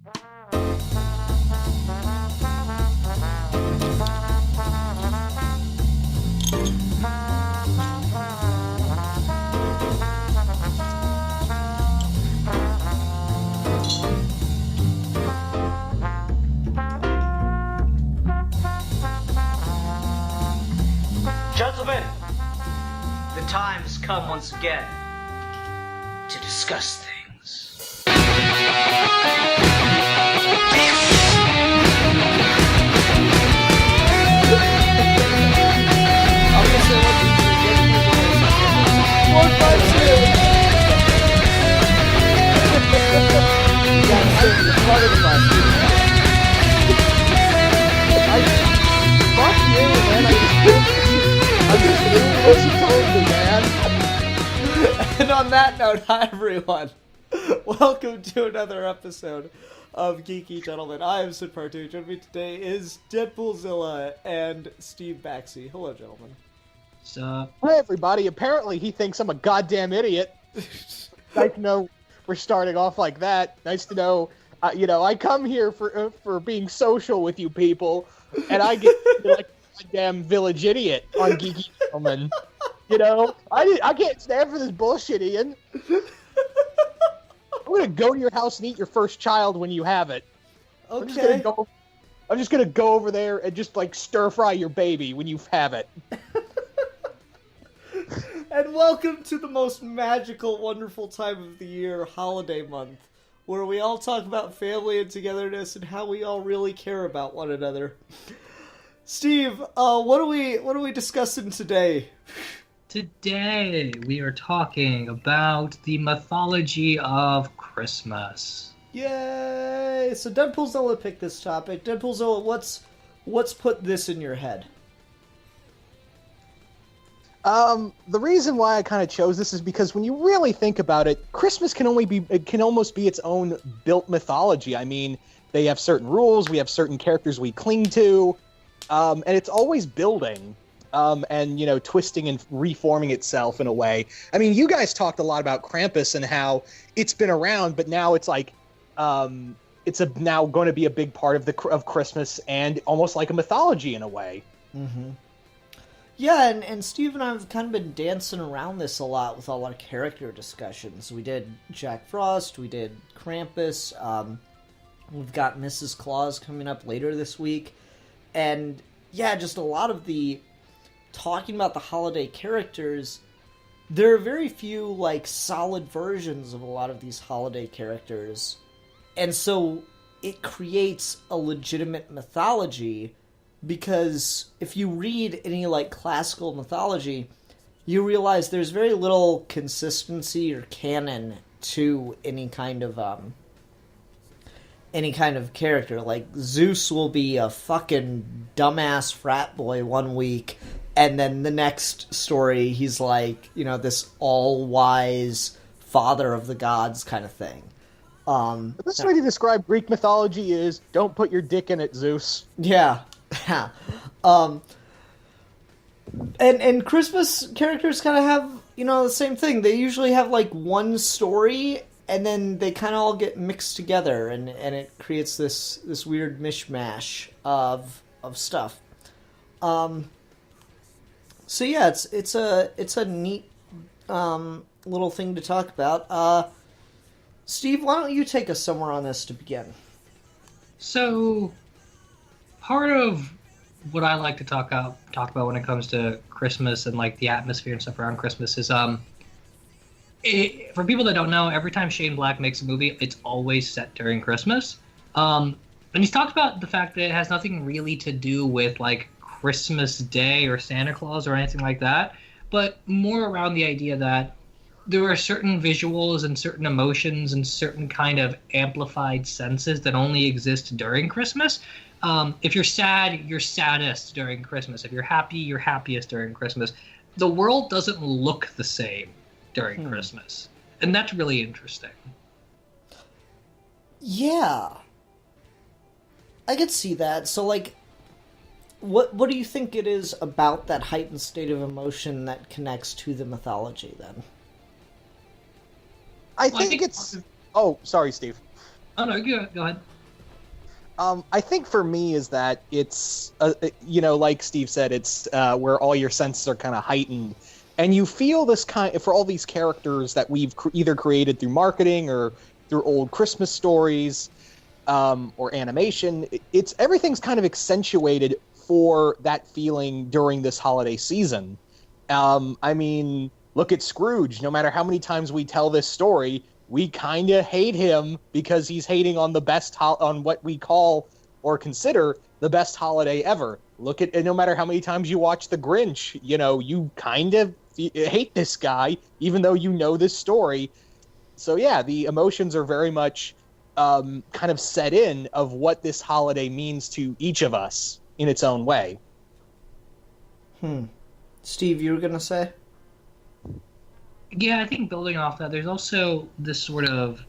Gentlemen, the time has come once again to discuss things. I'm gonna say what One, five, two. Fuck you, man. I'm just doing what you told me, man. And on that note, hi everyone. Welcome to another episode of Geeky, gentlemen. I am Sid Partu. Joining me today is Deadpoolzilla and Steve Baxi. Hello, gentlemen. So, Hi, everybody. Apparently, he thinks I'm a goddamn idiot. Nice to know we're starting off like that. Nice to know, I come here for being social with you people, and I get like a goddamn village idiot on Geeky Gentlemen. I can't stand for this bullshit, Ian. I'm gonna go to your house and eat your first child when you have it. Okay. I'm just gonna go over there and just like stir fry your baby when you have it. And welcome to the most magical, wonderful time of the year, holiday month, where we all talk about family and togetherness and how we all really care about one another. Steve, what are we discussing today? today we are talking about the mythology of Christmas. Yay! So Deadpoolzilla picked this topic. Deadpoolzilla, what's put this in your head? The reason why I kind of chose this is because when you really think about it, Christmas can almost be its own built mythology. I mean, they have certain rules, we have certain characters we cling to, and it's always building, and, twisting and reforming itself in a way. I mean, you guys talked a lot about Krampus and how it's been around, but now it's like, now going to be a big part of Christmas and almost like a mythology in a way. Mm-hmm. Yeah, and Steve and I have kind of been dancing around this a lot with a lot of character discussions. We did Jack Frost, we did Krampus, we've got Mrs. Claus coming up later this week, and yeah, just a lot of the talking about the holiday characters. There are very few, solid versions of a lot of these holiday characters, and so it creates a legitimate mythology. Because if you read any, classical mythology, you realize there's very little consistency or canon to any kind of character. Like, Zeus will be a fucking dumbass frat boy one week, and then the next story, he's this all-wise father of the gods kind of thing. The best way to describe Greek mythology is, don't put your dick in it, Zeus. Yeah. And Christmas characters kind of have, the same thing. They usually have, one story, and then they kind of all get mixed together, and it creates this weird mishmash of stuff. So yeah, it's a neat, little thing to talk about. Steve, why don't you take us somewhere on this to begin? So, part of what I like to talk about when it comes to Christmas and the atmosphere and stuff around Christmas is for people that don't know, every time Shane Black makes a movie, it's always set during Christmas. And he's talked about the fact that it has nothing really to do with Christmas Day or Santa Claus or anything like that, but more around the idea that there are certain visuals and certain emotions and certain kind of amplified senses that only exist during Christmas. If you're sad, you're saddest during Christmas. If you're happy, you're happiest during Christmas. The world doesn't look the same during Christmas. And that's really interesting. Yeah. I could see that. So, what do you think it is about that heightened state of emotion that connects to the mythology, then? I think it's... Oh, sorry, Steve. Oh no, go ahead. I think for me is that it's, like Steve said, it's where all your senses are kind of heightened, and you feel this kind for all these characters that we've either created through marketing or through old Christmas stories or animation. It's everything's kind of accentuated for that feeling during this holiday season. I mean, look at Scrooge. No matter how many times we tell this story, we kind of hate him because he's hating on the best on what we call or consider the best holiday ever. Look at, no matter how many times you watch The Grinch, you kind of hate this guy, even though you know this story. So yeah, the emotions are very much kind of set in of what this holiday means to each of us in its own way. Steve, you were going to say? Yeah, I think building off that, there's also this sort of...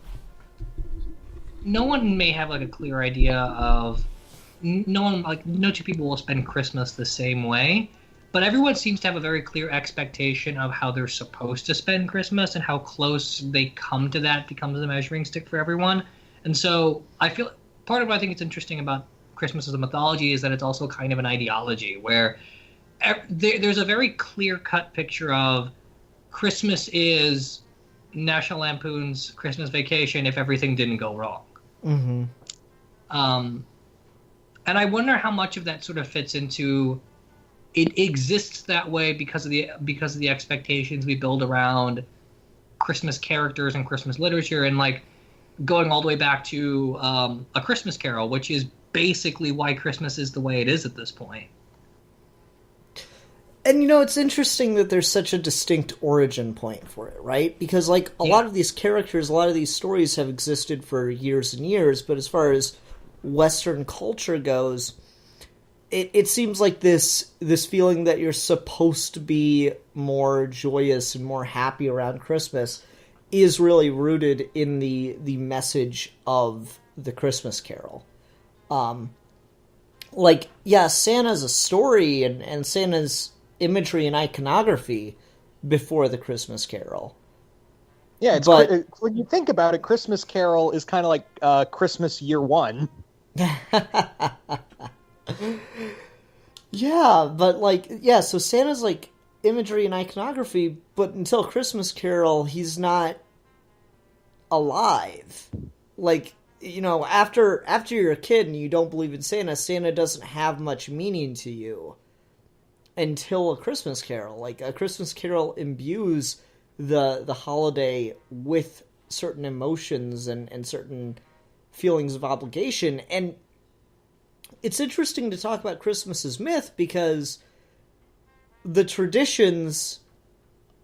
No one may have, like, a clear idea of... No two people will spend Christmas the same way, but everyone seems to have a very clear expectation of how they're supposed to spend Christmas, and how close they come to that becomes a measuring stick for everyone. And so I feel... Part of what I think it's interesting about Christmas as a mythology is that it's also kind of an ideology, where there's a very clear-cut picture of Christmas is National Lampoon's Christmas Vacation if everything didn't go wrong. Mm-hmm. And I wonder how much of that sort of fits into it exists that way because of the expectations we build around Christmas characters and Christmas literature, and like going all the way back to A Christmas Carol, which is basically why Christmas is the way it is at this point. And, it's interesting that there's such a distinct origin point for it, right? Because, like, a lot of these characters, a lot of these stories have existed for years and years, but as far as Western culture goes, it seems like this feeling that you're supposed to be more joyous and more happy around Christmas is really rooted in the message of the Christmas Carol. Santa's a story, and Santa's imagery and iconography before the Christmas Carol. Yeah, when you think about it, Christmas Carol is kind of like Christmas Year One. So Santa's like imagery and iconography, but until Christmas Carol, he's not alive. Like, after you're a kid and you don't believe in Santa, Santa doesn't have much meaning to you until A Christmas Carol. Like, A Christmas Carol imbues the holiday with certain emotions and certain feelings of obligation. And it's interesting to talk about Christmas's myth because the traditions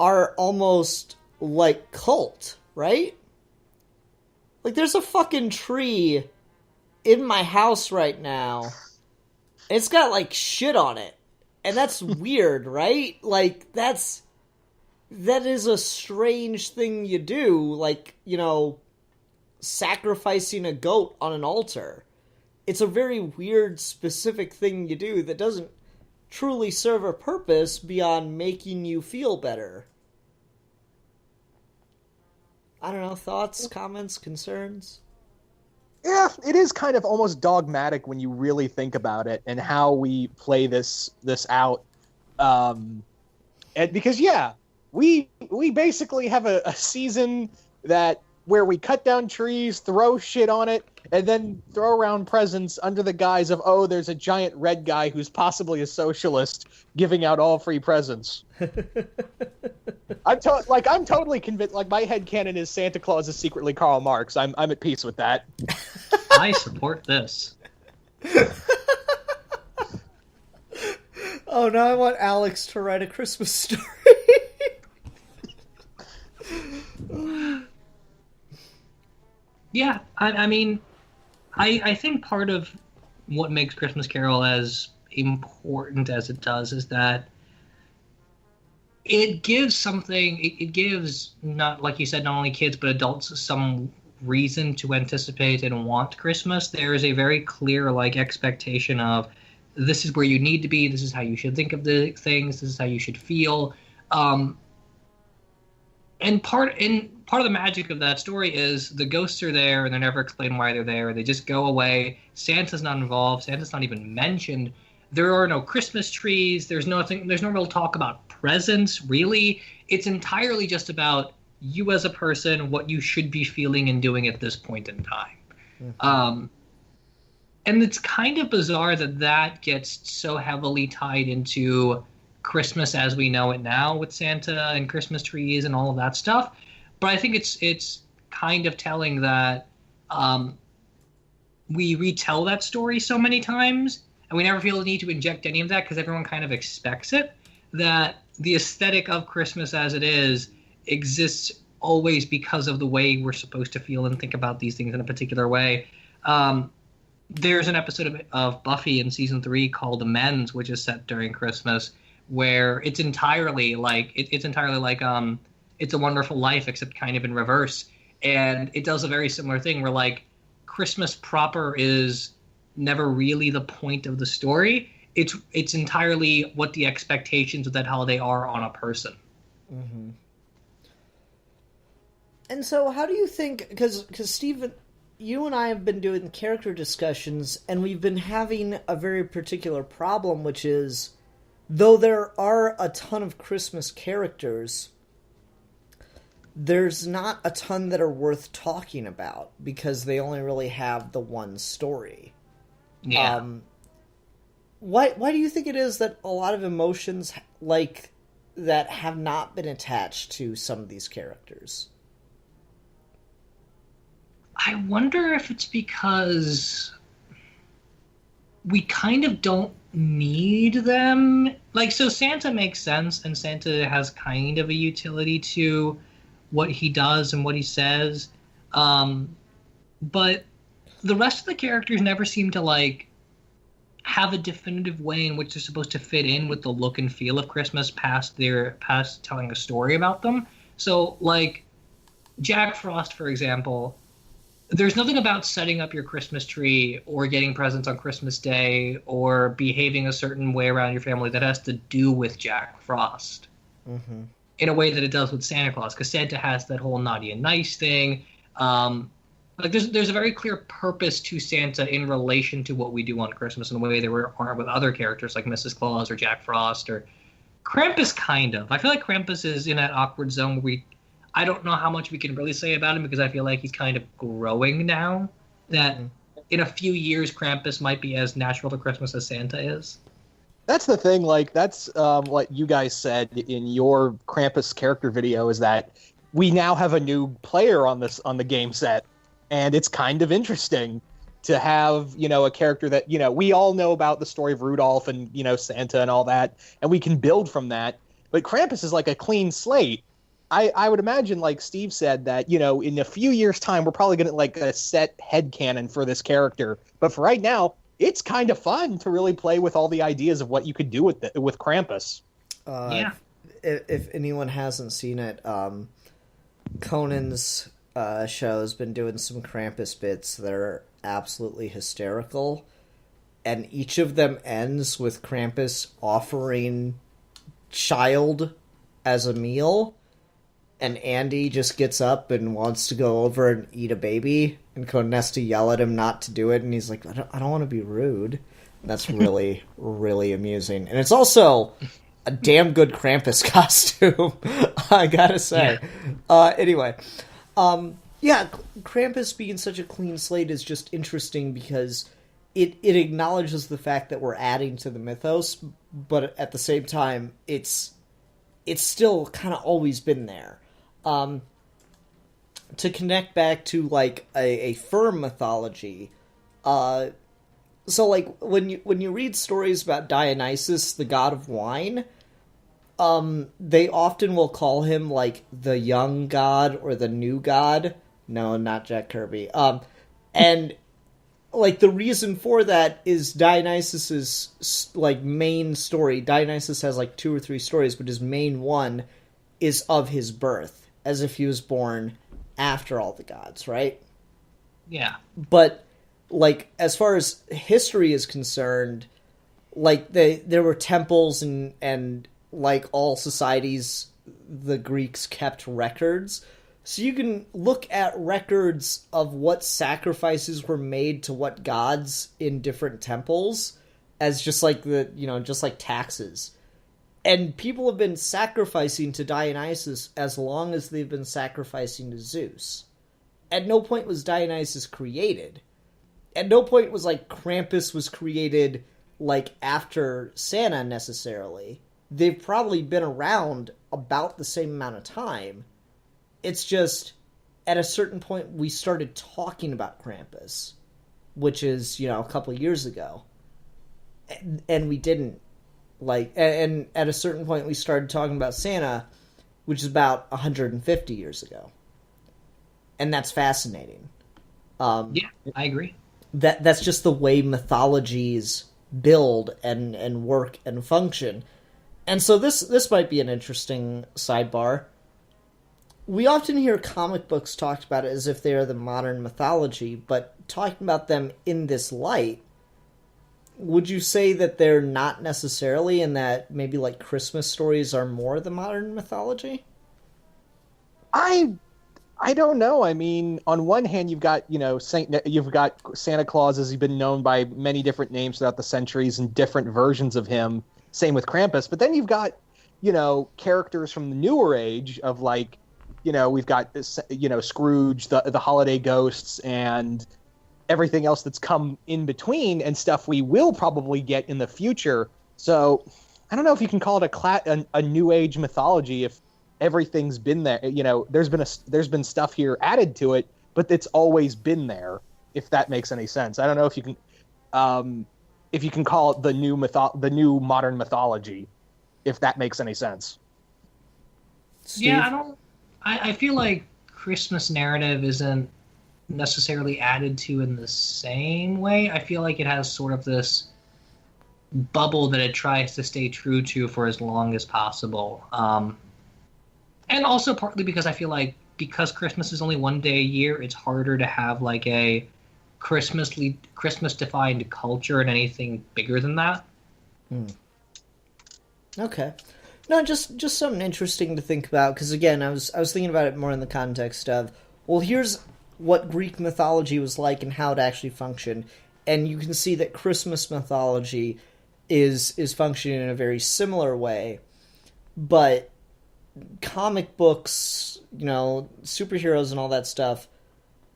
are almost like cult, right? Like, there's a fucking tree in my house right now. It's got, like, shit on it. And that's weird, right? Like, that is a strange thing you do. Like, sacrificing a goat on an altar. It's a very weird, specific thing you do that doesn't truly serve a purpose beyond making you feel better. I don't know, thoughts, comments, concerns? Yeah, it is kind of almost dogmatic when you really think about it and how we play this out. And because we basically have a season where we cut down trees, throw shit on it, and then throw around presents under the guise of, oh, there's a giant red guy who's possibly a socialist giving out all free presents. I'm totally convinced. Like, my headcanon is Santa Claus is secretly Karl Marx. I'm at peace with that. I support this. Oh, now I want Alex to write a Christmas story. Yeah, I mean, I think part of what makes Christmas Carol as important as it does is that it gives something, it gives, not like you said, not only kids but adults some reason to anticipate and want Christmas. There is a very clear expectation of this is where you need to be, this is how you should think of the things, this is how you should feel. And part of the magic of that story is the ghosts are there and they're never explained why they're there. They just go away. Santa's not involved. Santa's not even mentioned. There are no Christmas trees. There's no real talk about presents, really. It's entirely just about you as a person, what you should be feeling and doing at this point in time. Mm-hmm. And it's kind of bizarre that gets so heavily tied into Christmas as we know it now with Santa and Christmas trees and all of that stuff. But I think it's kind of telling that we retell that story so many times and we never feel the need to inject any of that because everyone kind of expects it, that the aesthetic of Christmas as it is exists always because of the way we're supposed to feel and think about these things in a particular way. There's an episode of Buffy in season 3 called Amends, which is set during Christmas, where it's entirely like It's a Wonderful Life, except kind of in reverse. And it does a very similar thing where like Christmas proper is never really the point of the story. It's entirely what the expectations of that holiday are on a person. Mm-hmm. And so how do you think, because Stephen, you and I have been doing character discussions, and we've been having a very particular problem, which is, though there are a ton of Christmas characters, there's not a ton that are worth talking about, because they only really have the one story. Yeah. Why do you think it is that a lot of emotions like that have not been attached to some of these characters? I wonder if it's because we kind of don't need them. Like, so Santa makes sense, and Santa has kind of a utility to what he does and what he says. But the rest of the characters never seem to, like, have a definitive way in which they're supposed to fit in with the look and feel of Christmas past telling a story about them. So, like, Jack Frost, for example, there's nothing about setting up your Christmas tree or getting presents on Christmas Day or behaving a certain way around your family that has to do with Jack Frost in a way that it does with Santa Claus, because Santa has that whole naughty and nice thing. Like there's a very clear purpose to Santa in relation to what we do on Christmas in a way there aren't with other characters like Mrs. Claus or Jack Frost or Krampus. Kind of. I feel like Krampus is in that awkward zone where I don't know how much we can really say about him because I feel like he's kind of growing now. That in a few years, Krampus might be as natural to Christmas as Santa is. That's the thing. Like, that's what you guys said in your Krampus character video, is that we now have a new player on the game set, and it's kind of interesting to have, a character that, we all know about the story of Rudolph and, Santa and all that, and we can build from that. But Krampus is like a clean slate. I would imagine, like Steve said, that, in a few years' time, we're probably going to, like, a set headcanon for this character. But for right now, it's kind of fun to really play with all the ideas of what you could do with Krampus. Yeah. If anyone hasn't seen it, Conan's show has been doing some Krampus bits that are absolutely hysterical. And each of them ends with Krampus offering child as a meal. And Andy just gets up and wants to go over and eat a baby, and Conan has to yell at him not to do it, and he's like, I don't want to be rude. And that's really, really amusing. And it's also a damn good Krampus costume, I gotta say. Yeah. Anyway, Krampus being such a clean slate is just interesting because it acknowledges the fact that we're adding to the mythos, but at the same time, it's still kind of always been there. To connect back to, like, a firm mythology, so, like, when you read stories about Dionysus, the god of wine, they often will call him, like, the young god or the new god. No, not Jack Kirby. And, like, the reason for that is Dionysus's, like, main story. Dionysus has, like, 2 or 3 stories, but his main one is of his birth, as if he was born after all the gods, right? Yeah. But, like, as far as history is concerned, like, there were temples and like all societies, the Greeks kept records. So you can look at records of what sacrifices were made to what gods in different temples as just like just like taxes. And people have been sacrificing to Dionysus as long as they've been sacrificing to Zeus. At no point was Dionysus created. At no point was like Krampus was created like after Santa necessarily. They've probably been around about the same amount of time. It's just at a certain point we started talking about Krampus, which is, a couple of years ago. And we didn't. And at a certain point we started talking about Santa, which is about 150 years ago. And that's fascinating. Yeah, I agree. That's just the way mythologies build and work and function. And so this might be an interesting sidebar. We often hear comic books talked about as if they are the modern mythology, but talking about them in this light, would you say that they're not necessarily, and that maybe like Christmas stories are more the modern mythology? I don't know. I mean, on one hand, you've got you've got Santa Claus, as he's been known by many different names throughout the centuries and different versions of him. Same with Krampus. But then you've got characters from the newer age of like, we've got Scrooge, the holiday ghosts, and everything else that's come in between, and stuff we will probably get in the future. So I don't know if you can call it a new age mythology if everything's been there. There's been stuff here added to it, but it's always been there. If that makes any sense, I don't know if you can call it the new modern mythology, if that makes any sense. Steve? Yeah, I feel like Christmas narrative isn't necessarily added to in the same way. I feel like it has sort of this bubble that it tries to stay true to for as long as possible. And also partly because I feel like because Christmas is only one day a year, it's harder to have like a Christmas-defined culture and anything bigger than that. Okay. No, just something interesting to think about, because again, I was thinking about it more in the context of, well, here's what Greek mythology was like and how it actually functioned, and you can see that Christmas mythology is functioning in a very similar way, but comic books, superheroes and all that stuff,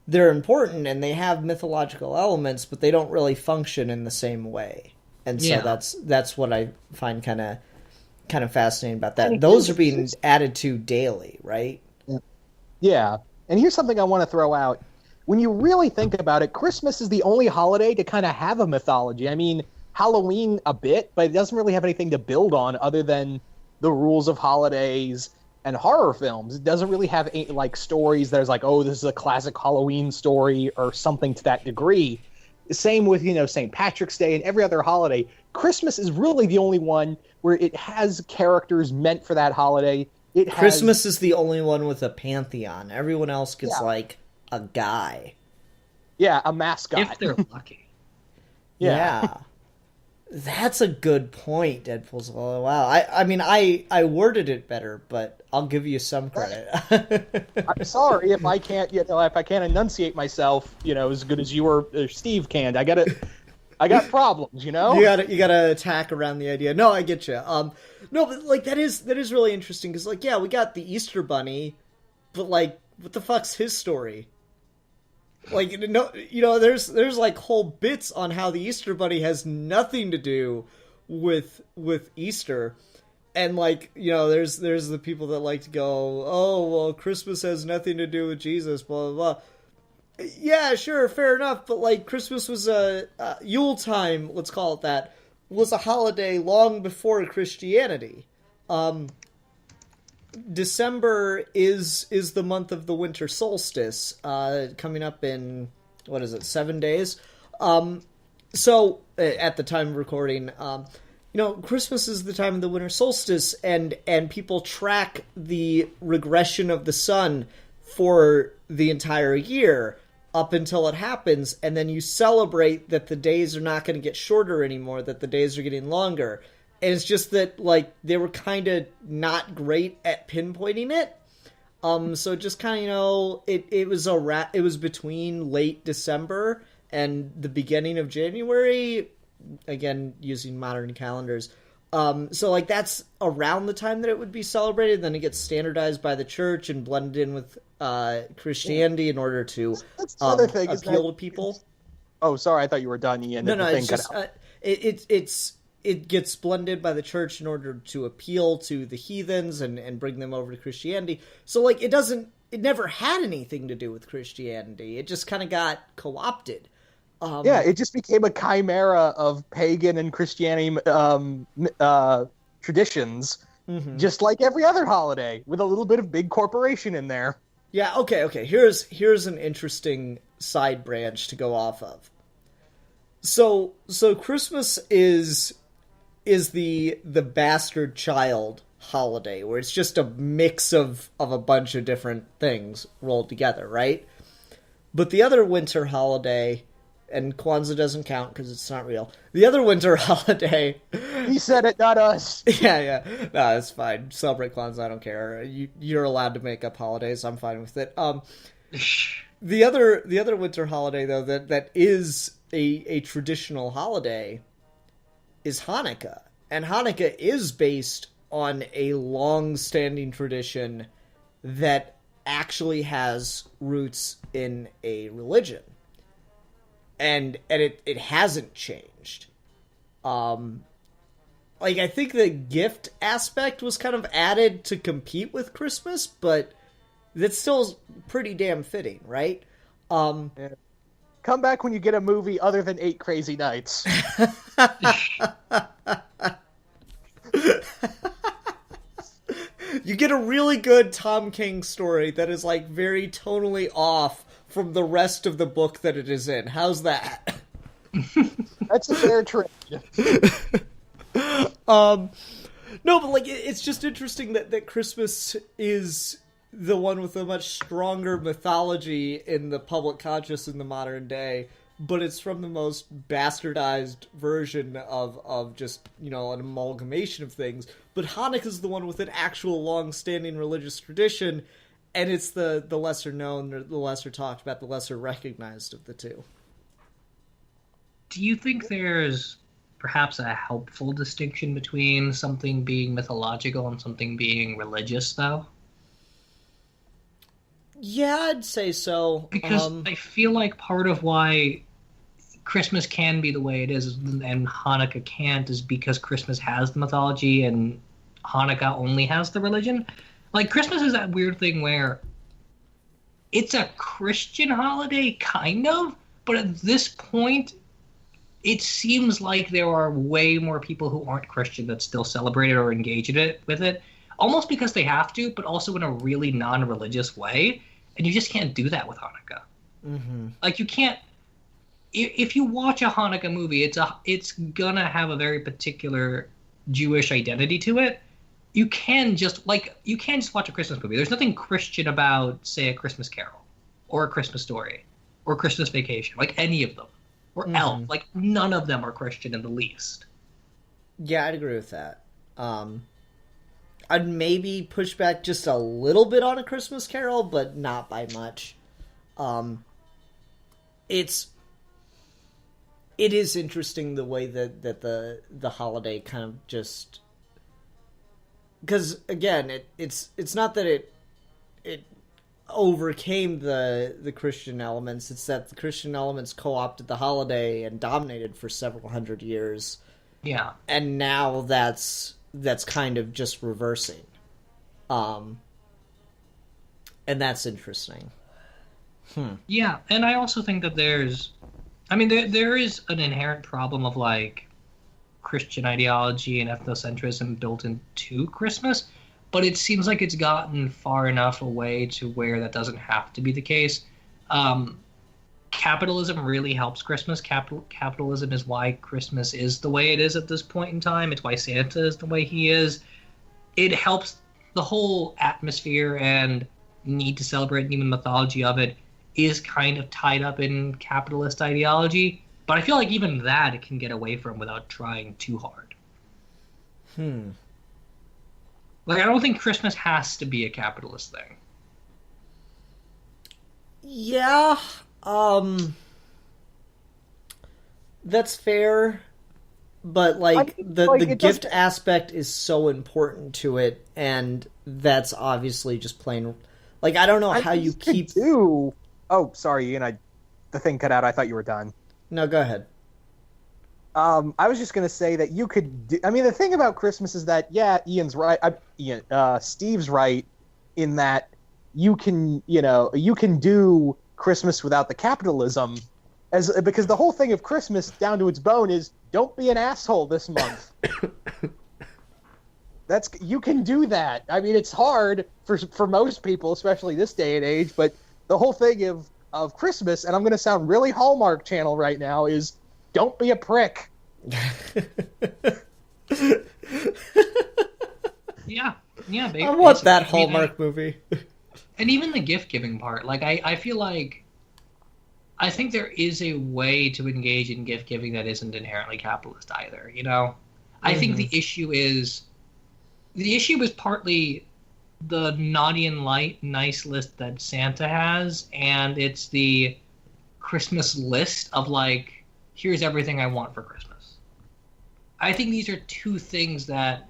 they're important and they have mythological elements, but they don't really function in the same way. And so that's what I find kind of fascinating about that. Those are being added to daily, right? Yeah. And here's something I want to throw out. When you really think about it, Christmas is the only holiday to kind of have a mythology. I mean, Halloween a bit, but it doesn't really have anything to build on other than the rules of holidays and horror films. It doesn't really have any, like, stories that is like, oh, this is a classic Halloween story or something to that degree. Same with, St. Patrick's Day and every other holiday. Christmas is really the only one where it has characters meant for that holiday. Christmas is the only one with a pantheon. Everyone else gets like a guy. Yeah, a mascot. If they're lucky. Yeah. That's a good point, Deadpool's. Oh, wow. I worded it better, but I'll give you some credit. I'm sorry if I can't, enunciate myself, as good as you or Steve can. I got problems, You gotta attack around the idea. No, I get you. No, but like that is really interesting because like we got the Easter Bunny, but like what the fuck's his story? Like there's like whole bits on how the Easter Bunny has nothing to do with Easter, and like there's the people that like to go, oh well, Christmas has nothing to do with Jesus, blah blah blah. Yeah, sure, fair enough, but like Christmas was a Yuletime, let's call it that, was a holiday long before Christianity. December is the month of the winter solstice, coming up in, 7 days? So, at the time of recording, Christmas is the time of the winter solstice, and people track the regression of the sun for the entire year up until it happens, and then you celebrate that the days are not going to get shorter anymore, that the days are getting longer. And it's just that, like, they were kind of not great at pinpointing it. So just kind of, it was between late December and the beginning of January, again, using modern calendars. So like that's around the time that it would be celebrated. Then it gets standardized by the church and blended in with Christianity in order to That's the other thing, appeal to people. Oh, sorry, I thought you were done, Ian. No, it's just it gets blended by the church in order to appeal to the heathens and bring them over to Christianity. So like it never had anything to do with Christianity. It just kind of got co-opted. It just became a chimera of pagan and Christianity traditions, just like every other holiday, with a little bit of big corporation in there. Yeah, okay. Here's an interesting side branch to go off of. So Christmas is the bastard child holiday, where it's just a mix of a bunch of different things rolled together, right? But the other winter holiday, and Kwanzaa doesn't count because it's not real. The other winter holiday... He said it, not us. Yeah. No, it's fine. Celebrate Kwanzaa, I don't care. You're allowed to make up holidays. I'm fine with it. The other winter holiday, though, that is a traditional holiday is Hanukkah. And Hanukkah is based on a long-standing tradition that actually has roots in a religion. And it hasn't changed. I think the gift aspect was kind of added to compete with Christmas, but that's still pretty damn fitting, right? Yeah. Come back when you get a movie other than 8 Crazy Nights. You get a really good Tom King story that is like very tonally off from the rest of the book that it is in. How's that? That's a fair trade. No, but like it's just interesting that Christmas is the one with a much stronger mythology in the public conscious in the modern day, but it's from the most bastardized version of just, an amalgamation of things. But Hanukkah is the one with an actual long-standing religious tradition, and it's the lesser known, the lesser talked about, the lesser recognized of the two. Do you think there's perhaps a helpful distinction between something being mythological and something being religious, though? Yeah, I'd say so. Because I feel like part of why Christmas can be the way it is and Hanukkah can't is because Christmas has the mythology and Hanukkah only has the religion. Like, Christmas is that weird thing where it's a Christian holiday, kind of, but at this point, it seems like there are way more people who aren't Christian that still celebrate it or engage in it with it, almost because they have to, but also in a really non-religious way. And you just can't do that with Hanukkah. Mm-hmm. Like, you can't. If you watch a Hanukkah movie, it's gonna have a very particular Jewish identity to it. You can't just watch a Christmas movie. There's nothing Christian about, say, A Christmas Carol, or A Christmas Story, or Christmas Vacation, like any of them, or Elf. Like, none of them are Christian in the least. Yeah, I'd agree with that. I'd maybe push back just a little bit on A Christmas Carol, but not by much. It is interesting the way that the holiday kind of just, because again, it's not that it overcame the Christian elements. It's that the Christian elements co-opted the holiday and dominated for several hundred years. Yeah, and now that's kind of just reversing, and that's interesting. Yeah, and I also think that there is an inherent problem of, like, Christian ideology and ethnocentrism built into Christmas, but it seems like it's gotten far enough away to where that doesn't have to be the case. Capitalism really helps Christmas. Capitalism is why Christmas is the way it is at this point in time. It's why Santa is the way he is. It helps the whole atmosphere and need to celebrate and even mythology of it is kind of tied up in capitalist ideology. But I feel like even that it can get away from without trying too hard. Hmm. Like, I don't think Christmas has to be a capitalist thing. Yeah, that's fair. But like the gift aspect is so important to it, and that's obviously just plain. Like I don't know how you keep. Oh, sorry, Ian. The thing cut out. I thought you were done. No, go ahead. I was just gonna say that you could. I mean, the thing about Christmas is that Ian's right. Steve's right in that you can do Christmas without the capitalism, because the whole thing of Christmas down to its bone is don't be an asshole this month. You can do that. I mean, it's hard for most people, especially this day and age. But the whole thing of Christmas, and I'm going to sound really Hallmark Channel right now, is don't be a prick. Yeah. I want that Hallmark movie. And even the gift giving part, like I feel like I think there is a way to engage in gift giving that isn't inherently capitalist either. You know, I think the issue is partly the naughty and nice list that Santa has, and it's the Christmas list of like, here's everything I want for Christmas. I think these are two things that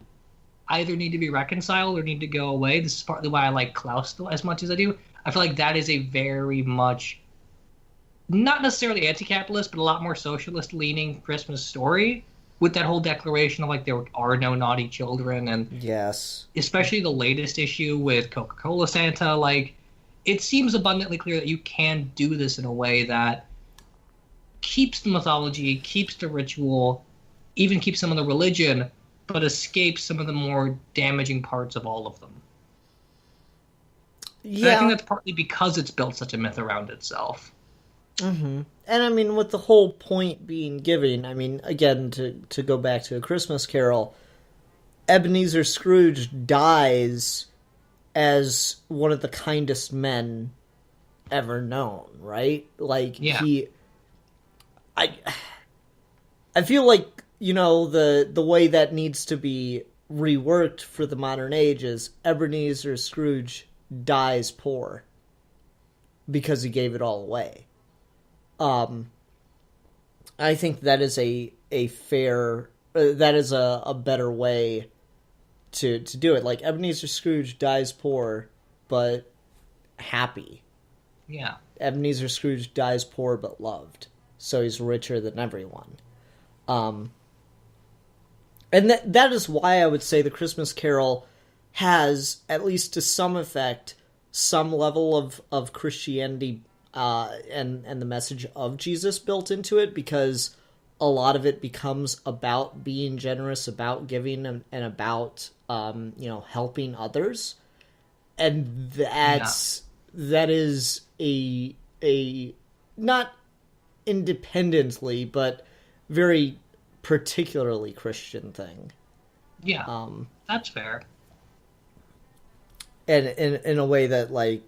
either need to be reconciled or need to go away. This is partly why I like Klaus as much as I do. I feel like that is a very much, not necessarily anti-capitalist, but a lot more socialist-leaning Christmas story, with that whole declaration of like there are no naughty children, and yes, especially the latest issue with Coca-Cola Santa. Like, it seems abundantly clear that you can do this in a way that keeps the mythology, keeps the ritual, even keeps some of the religion, but escapes some of the more damaging parts of all of them. Yeah, and I think that's partly because it's built such a myth around itself. Mm-hmm. And I mean, with the whole point being giving, I mean, again, to go back to A Christmas Carol, Ebenezer Scrooge dies as one of the kindest men ever known, right? Like, I feel like, you know, the way that needs to be reworked for the modern age is Ebenezer Scrooge dies poor because he gave it all away. I think that is a fair, that is a better way to do it. Like, Ebenezer Scrooge dies poor, but happy. Yeah. Ebenezer Scrooge dies poor, but loved. So he's richer than everyone. And that is why I would say The Christmas Carol has, at least to some effect, some level of Christianity and the message of Jesus built into it, because a lot of it becomes about being generous, about giving, and about helping others, and that is a not independently but very particularly Christian thing. Yeah, that's fair. And in a way that, like,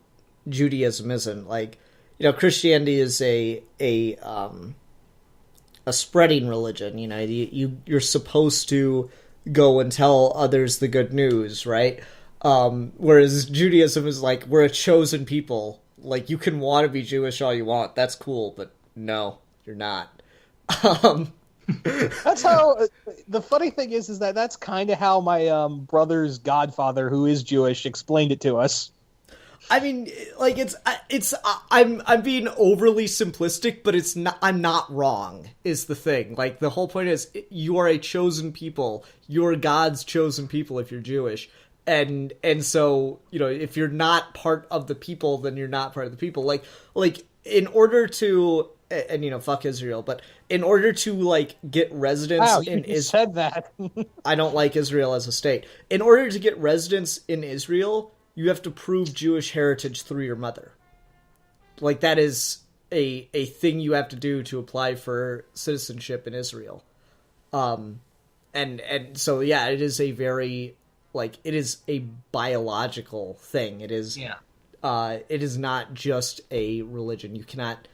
Judaism isn't. Like, you know, Christianity is a spreading religion. You know, you're supposed to go and tell others the good news, right? Whereas Judaism is like, we're a chosen people. Like, you can want to be Jewish all you want. That's cool, but no, you're not. That's how. The funny thing is that that's kind of how my brother's godfather, who is Jewish, explained it to us. I mean, like, I'm being overly simplistic, but it's not. I'm not wrong. Is the thing. Like, the whole point is, you are a chosen people. You're God's chosen people if you're Jewish, and so, you know, if you're not part of the people, then you're not part of the people. Like in order to. And, you know, fuck Israel, but in order to, like, get residence in Israel... said that. I don't like Israel as a state. In order to get residence in Israel, you have to prove Jewish heritage through your mother. Like, that is a thing you have to do to apply for citizenship in Israel. And so, yeah, it is a very, like, it is a biological thing. It is... Yeah. It is not just a religion. You cannot...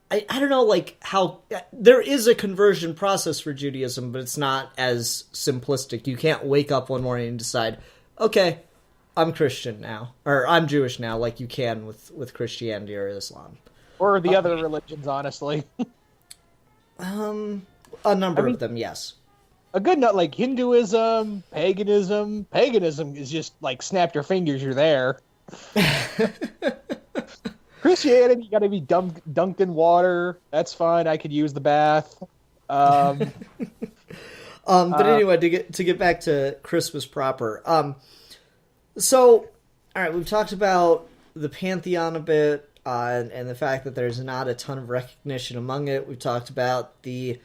I don't know, like, how... There is a conversion process for Judaism, but it's not as simplistic. You can't wake up one morning and decide, okay, I'm Christian now, or I'm Jewish now, like you can with Christianity or Islam. Or the other religions, honestly. A number of them, yes. A good note, like Hinduism, paganism. Paganism is just like snap your fingers, you're there. Christianity, you got to be dunked in water. That's fine. I could use the bath. But anyway, to get back to Christmas proper. So, all right, we've talked about the pantheon a bit, and the fact that there's not a ton of recognition among it. We've talked about the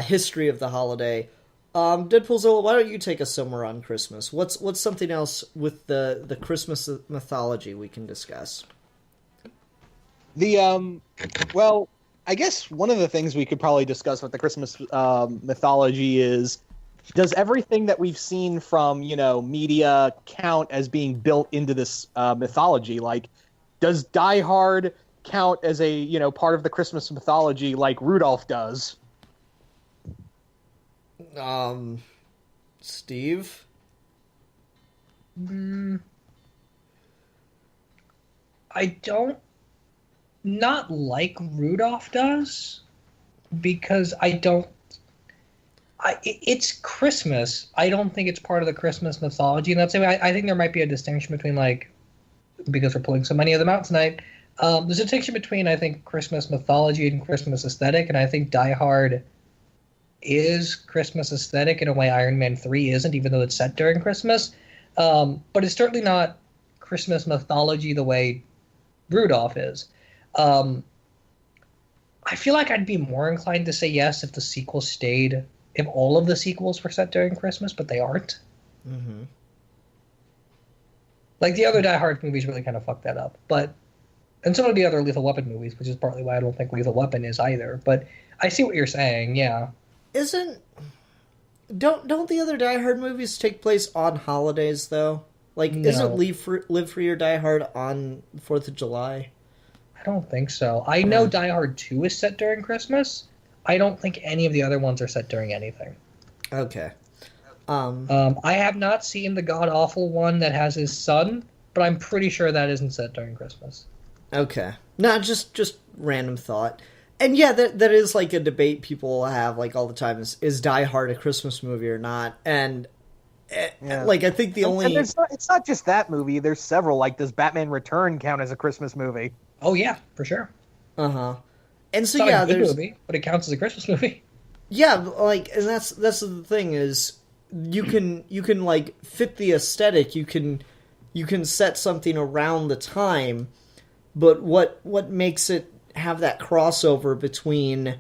history of the holiday. Deadpoolzilla, why don't you take us somewhere on Christmas? What's something else with the Christmas mythology we can discuss? Well, I guess one of the things we could probably discuss with the Christmas mythology is, does everything that we've seen from, media count as being built into this mythology? Like, does Die Hard count as a, part of the Christmas mythology like Rudolph does? Steve? I don't, not like Rudolph does, because it's Christmas. I don't think it's part of the Christmas mythology, and that's why I think there might be a distinction between, like, because we're pulling so many of them out tonight, there's a distinction between, I think, Christmas mythology and Christmas aesthetic, and I think Die Hard is Christmas aesthetic in a way Iron Man 3 isn't, even though it's set during Christmas. But it's certainly not Christmas mythology the way Rudolph is. I feel like I'd be more inclined to say yes if the sequel stayed, if all of the sequels were set during Christmas, but they aren't. Mm-hmm. Like, the other Die Hard movies really kind of fucked that up. And some of the other Lethal Weapon movies, which is partly why I don't think Lethal Weapon is either. But I see what you're saying, yeah. Don't the other Die Hard movies take place on holidays, though? Like, No. Isn't Live Free or Die Hard on 4th of July? I don't think so. I know Die Hard 2 is set during Christmas. I don't think any of the other ones are set during anything. Okay. I have not seen the god-awful one that has his son, but I'm pretty sure that isn't set during Christmas. Okay. No, just random thought. And yeah, that is like a debate people have like all the time is Die Hard a Christmas movie or not? And like I think And it's not just that movie. There's several. Like, does Batman Return count as a Christmas movie? Oh yeah, for sure. Uh-huh. And so It's not yeah, a good there's movie, but it counts as a Christmas movie. yeah, like, and that's the thing is you can like fit the aesthetic. You can set something around the time, but what makes it have that crossover between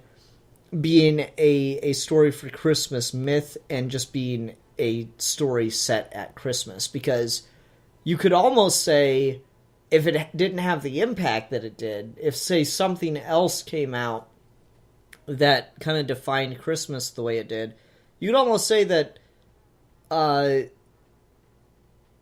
being a story for Christmas myth and just being a story set at Christmas? Because you could almost say, if it didn't have the impact that it did, if, say, something else came out that kind of defined Christmas the way it did, you could almost say that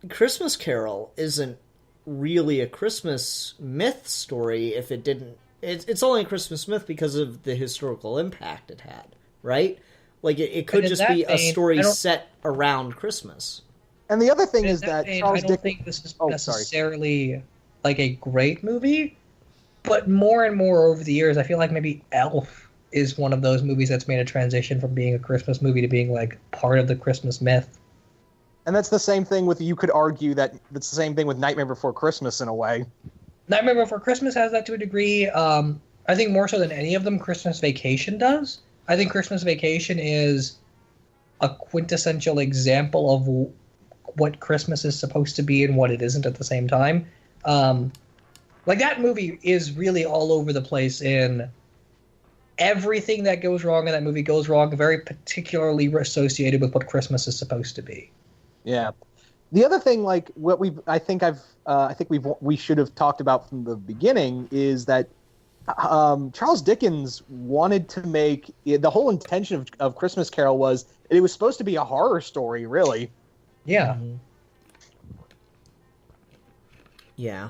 Christmas Carol isn't really a Christmas myth story if it didn't... It's only a Christmas myth because of the historical impact it had, right? Like, it could just be a story set around Christmas. And the other thing is that Charles I don't think this is necessarily like a great movie, but more and more over the years, I feel like maybe Elf is one of those movies that's made a transition from being a Christmas movie to being like part of the Christmas myth. And that's the same thing with, you could argue that it's the same thing with Nightmare Before Christmas in a way. Nightmare Before Christmas has that to a degree. I think more so than any of them, Christmas Vacation does. I think Christmas Vacation is a quintessential example of what Christmas is supposed to be and what it isn't at the same time. Like, that movie is really all over the place in everything that goes wrong in that movie goes wrong, very particularly associated with what Christmas is supposed to be. Yeah. The other thing, like, what we should have talked about from the beginning is that Charles Dickens wanted to make the whole intention of Christmas Carol was it was supposed to be a horror story, really. Yeah. Mm-hmm. Yeah.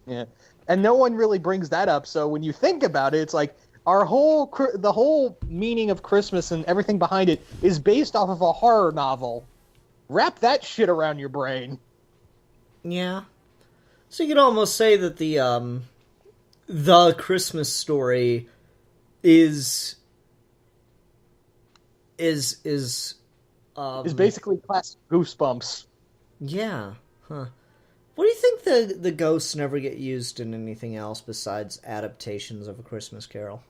Yeah. And no one really brings that up. So when you think about it, it's like the whole meaning of Christmas and everything behind it is based off of a horror novel. Wrap that shit around your brain. Yeah. So you could almost say that the Christmas Story is basically classic Goosebumps. Yeah. Huh. What do you think the ghosts never get used in anything else besides adaptations of A Christmas Carol?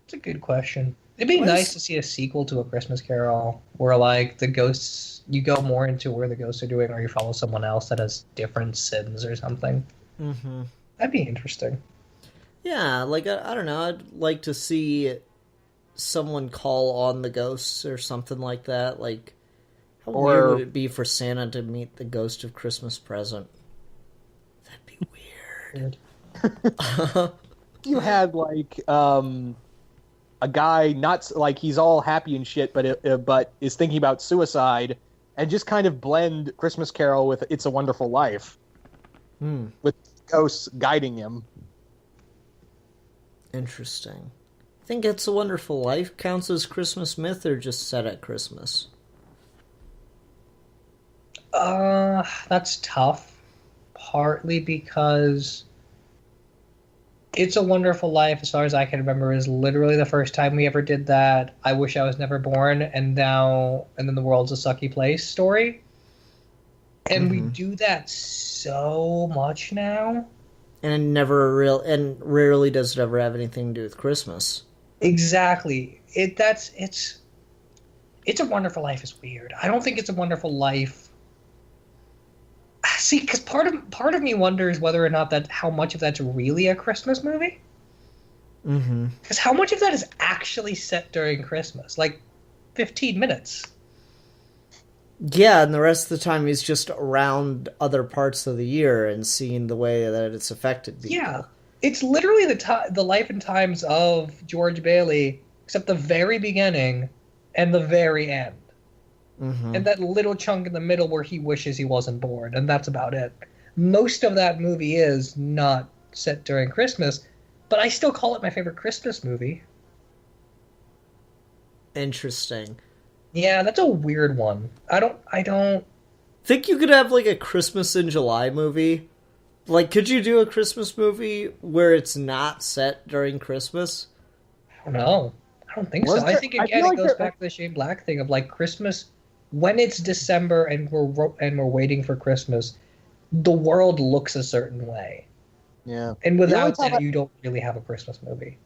It's a good question. It'd be nice to see a sequel to A Christmas Carol where, like, the ghosts, you go more into where the ghosts are doing, or you follow someone else that has different sins or something. Mm-hmm. That'd be interesting. Yeah, like, I don't know, I'd like to see someone call on the ghosts or something like that. Like, how weird would it be for Santa to meet the ghost of Christmas Present? That'd be weird. You had, like, a guy not like he's all happy and shit, but is thinking about suicide, and just kind of blend Christmas Carol with It's a Wonderful Life, with ghosts guiding him. Interesting. I think It's a Wonderful Life counts as Christmas myth, or just set at Christmas? That's tough. Partly because It's a Wonderful Life, as far as I can remember, is literally the first time we ever did that I wish I was never born, and then the world's a sucky place story. And we do that so much now. And rarely does it ever have anything to do with Christmas. Exactly. It's a Wonderful Life is weird. I don't think It's a Wonderful Life. See, because part of me wonders whether or not how much of that's really a Christmas movie. Mm-hmm. Because how much of that is actually set during Christmas? Like 15 minutes. Yeah, and the rest of the time he's just around other parts of the year and seeing the way that it's affected people. Yeah, it's literally the life and times of George Bailey, except the very beginning and the very end. Mm-hmm. And that little chunk in the middle where he wishes he wasn't born, and that's about it. Most of that movie is not set during Christmas, but I still call it my favorite Christmas movie. Interesting. Yeah, that's a weird one. I don't think you could have like a Christmas in July movie. Like, could you do a Christmas movie where it's not set during Christmas? I don't know. I don't think so. I think again it goes back to the Shane Black thing of like Christmas. When it's December and we're waiting for Christmas, the world looks a certain way. Yeah. And without that, you don't really have a Christmas movie.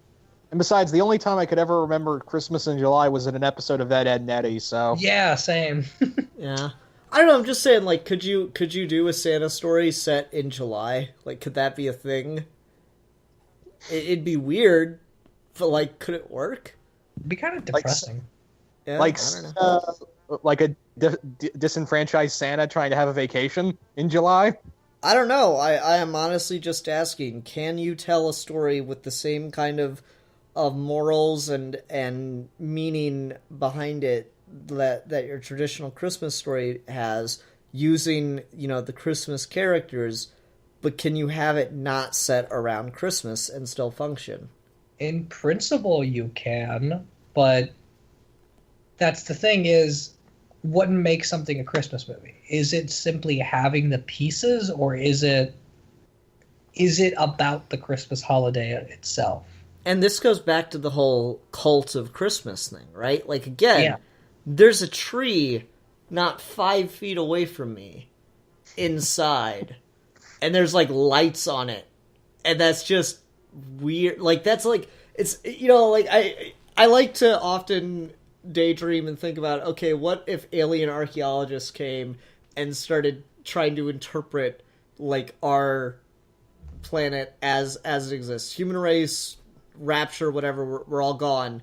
And besides, the only time I could ever remember Christmas in July was in an episode of Ed, Edd n Eddy, so... Yeah, same. Yeah. I don't know, I'm just saying, like, could you do a Santa story set in July? Like, could that be a thing? It'd be weird, but, like, could it work? It'd be kind of depressing. Yeah, like, I don't know. Like a disenfranchised Santa trying to have a vacation in July? I don't know. I am honestly just asking, can you tell a story with the same kind of morals and meaning behind it that your traditional Christmas story has, using, you know, the Christmas characters, but can you have it not set around Christmas and still function? In principle, you can, but that's the thing is, what makes something a Christmas movie? Is it simply having the pieces, or is it about the Christmas holiday itself? And this goes back to the whole cult of Christmas thing, right? Like, again, there's a tree not 5 feet away from me inside, and there's, like, lights on it, and that's just weird. Like, that's, like, it's, you know, like, I like to often daydream and think about, okay, what if alien archaeologists came and started trying to interpret, like, our planet as it exists? Human race, rapture, whatever, we're all gone,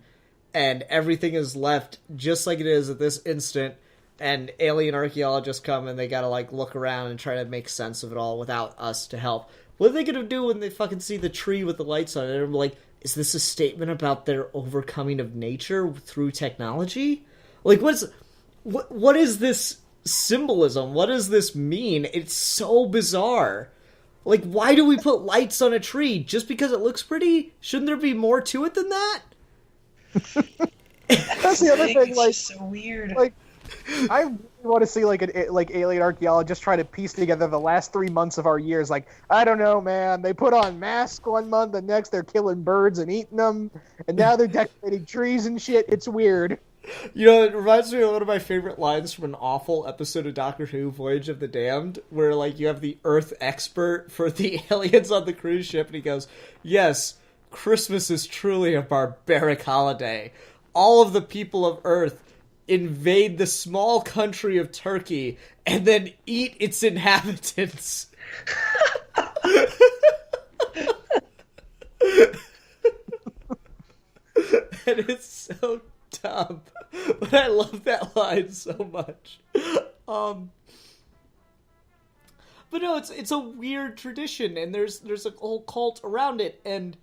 and everything is left just like it is at this instant, and alien archaeologists come and they gotta, like, look around and try to make sense of it all without us to help. What are they gonna do when they fucking see the tree with the lights on it? And I'm like, is this a statement about their overcoming of nature through technology? Like, what is this symbolism? What does this mean? It's so bizarre. Like, why do we put lights on a tree? Just because it looks pretty? Shouldn't there be more to it than that? That's the other thing, like, so weird. Like, I want to see like alien archaeologists try to piece together the last 3 months of our years. Like, I don't know, man. They put on masks 1 month, and next they're killing birds and eating them, and now they're decorating trees and shit. It's weird. You know, it reminds me of one of my favorite lines from an awful episode of Doctor Who, Voyage of the Damned, where, like, you have the Earth expert for the aliens on the cruise ship, and he goes, yes, Christmas is truly a barbaric holiday. All of the people of Earth invade the small country of Turkey and then eat its inhabitants. And it's so dumb, but I love that line so much. But no, it's a weird tradition, and there's a whole cult around it. And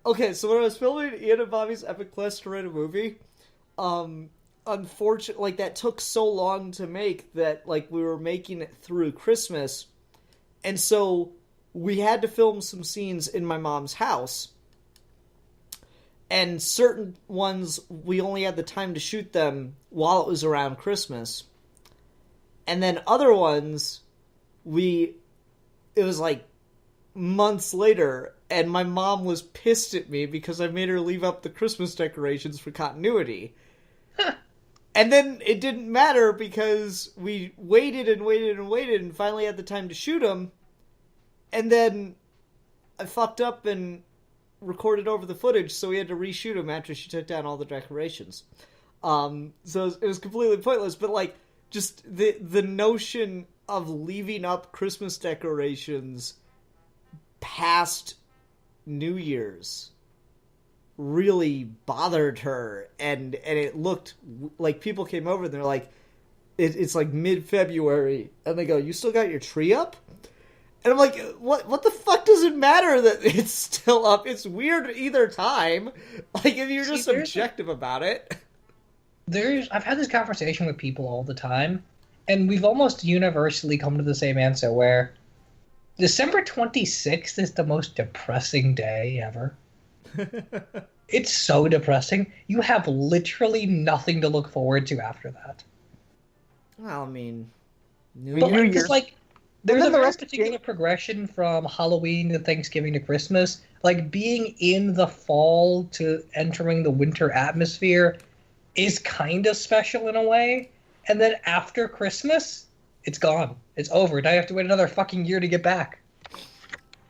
okay, so when I was filming Ian and Bobby's Epic Quest to write a movie, unfortunately, like, that took so long to make that, like, we were making it through Christmas, and so we had to film some scenes in my mom's house. And certain ones, we only had the time to shoot them while it was around Christmas. And then other ones, it was like months later, and my mom was pissed at me because I made her leave up the Christmas decorations for continuity. And then it didn't matter because we waited and waited and waited and finally had the time to shoot them. And then I fucked up and recorded over the footage, so we had to reshoot them after she took down all the decorations. So it was completely pointless, but, like, just the notion of leaving up Christmas decorations past New Year's really bothered her, and it looked like people came over and they're like, it's like mid-February, and they go, you still got your tree up? And I'm like, what the fuck does it matter that it's still up? It's weird either time. Like, if you're just subjective about it. I've had this conversation with people all the time, and we've almost universally come to the same answer, where December 26th is the most depressing day ever. It's so depressing. You have literally nothing to look forward to after that. Well, I mean, New Year's. Like, there's a very particular progression from Halloween to Thanksgiving to Christmas. Like, being in the fall to entering the winter atmosphere is kind of special in a way. And then after Christmas, it's gone. It's over. Now you have to wait another fucking year to get back.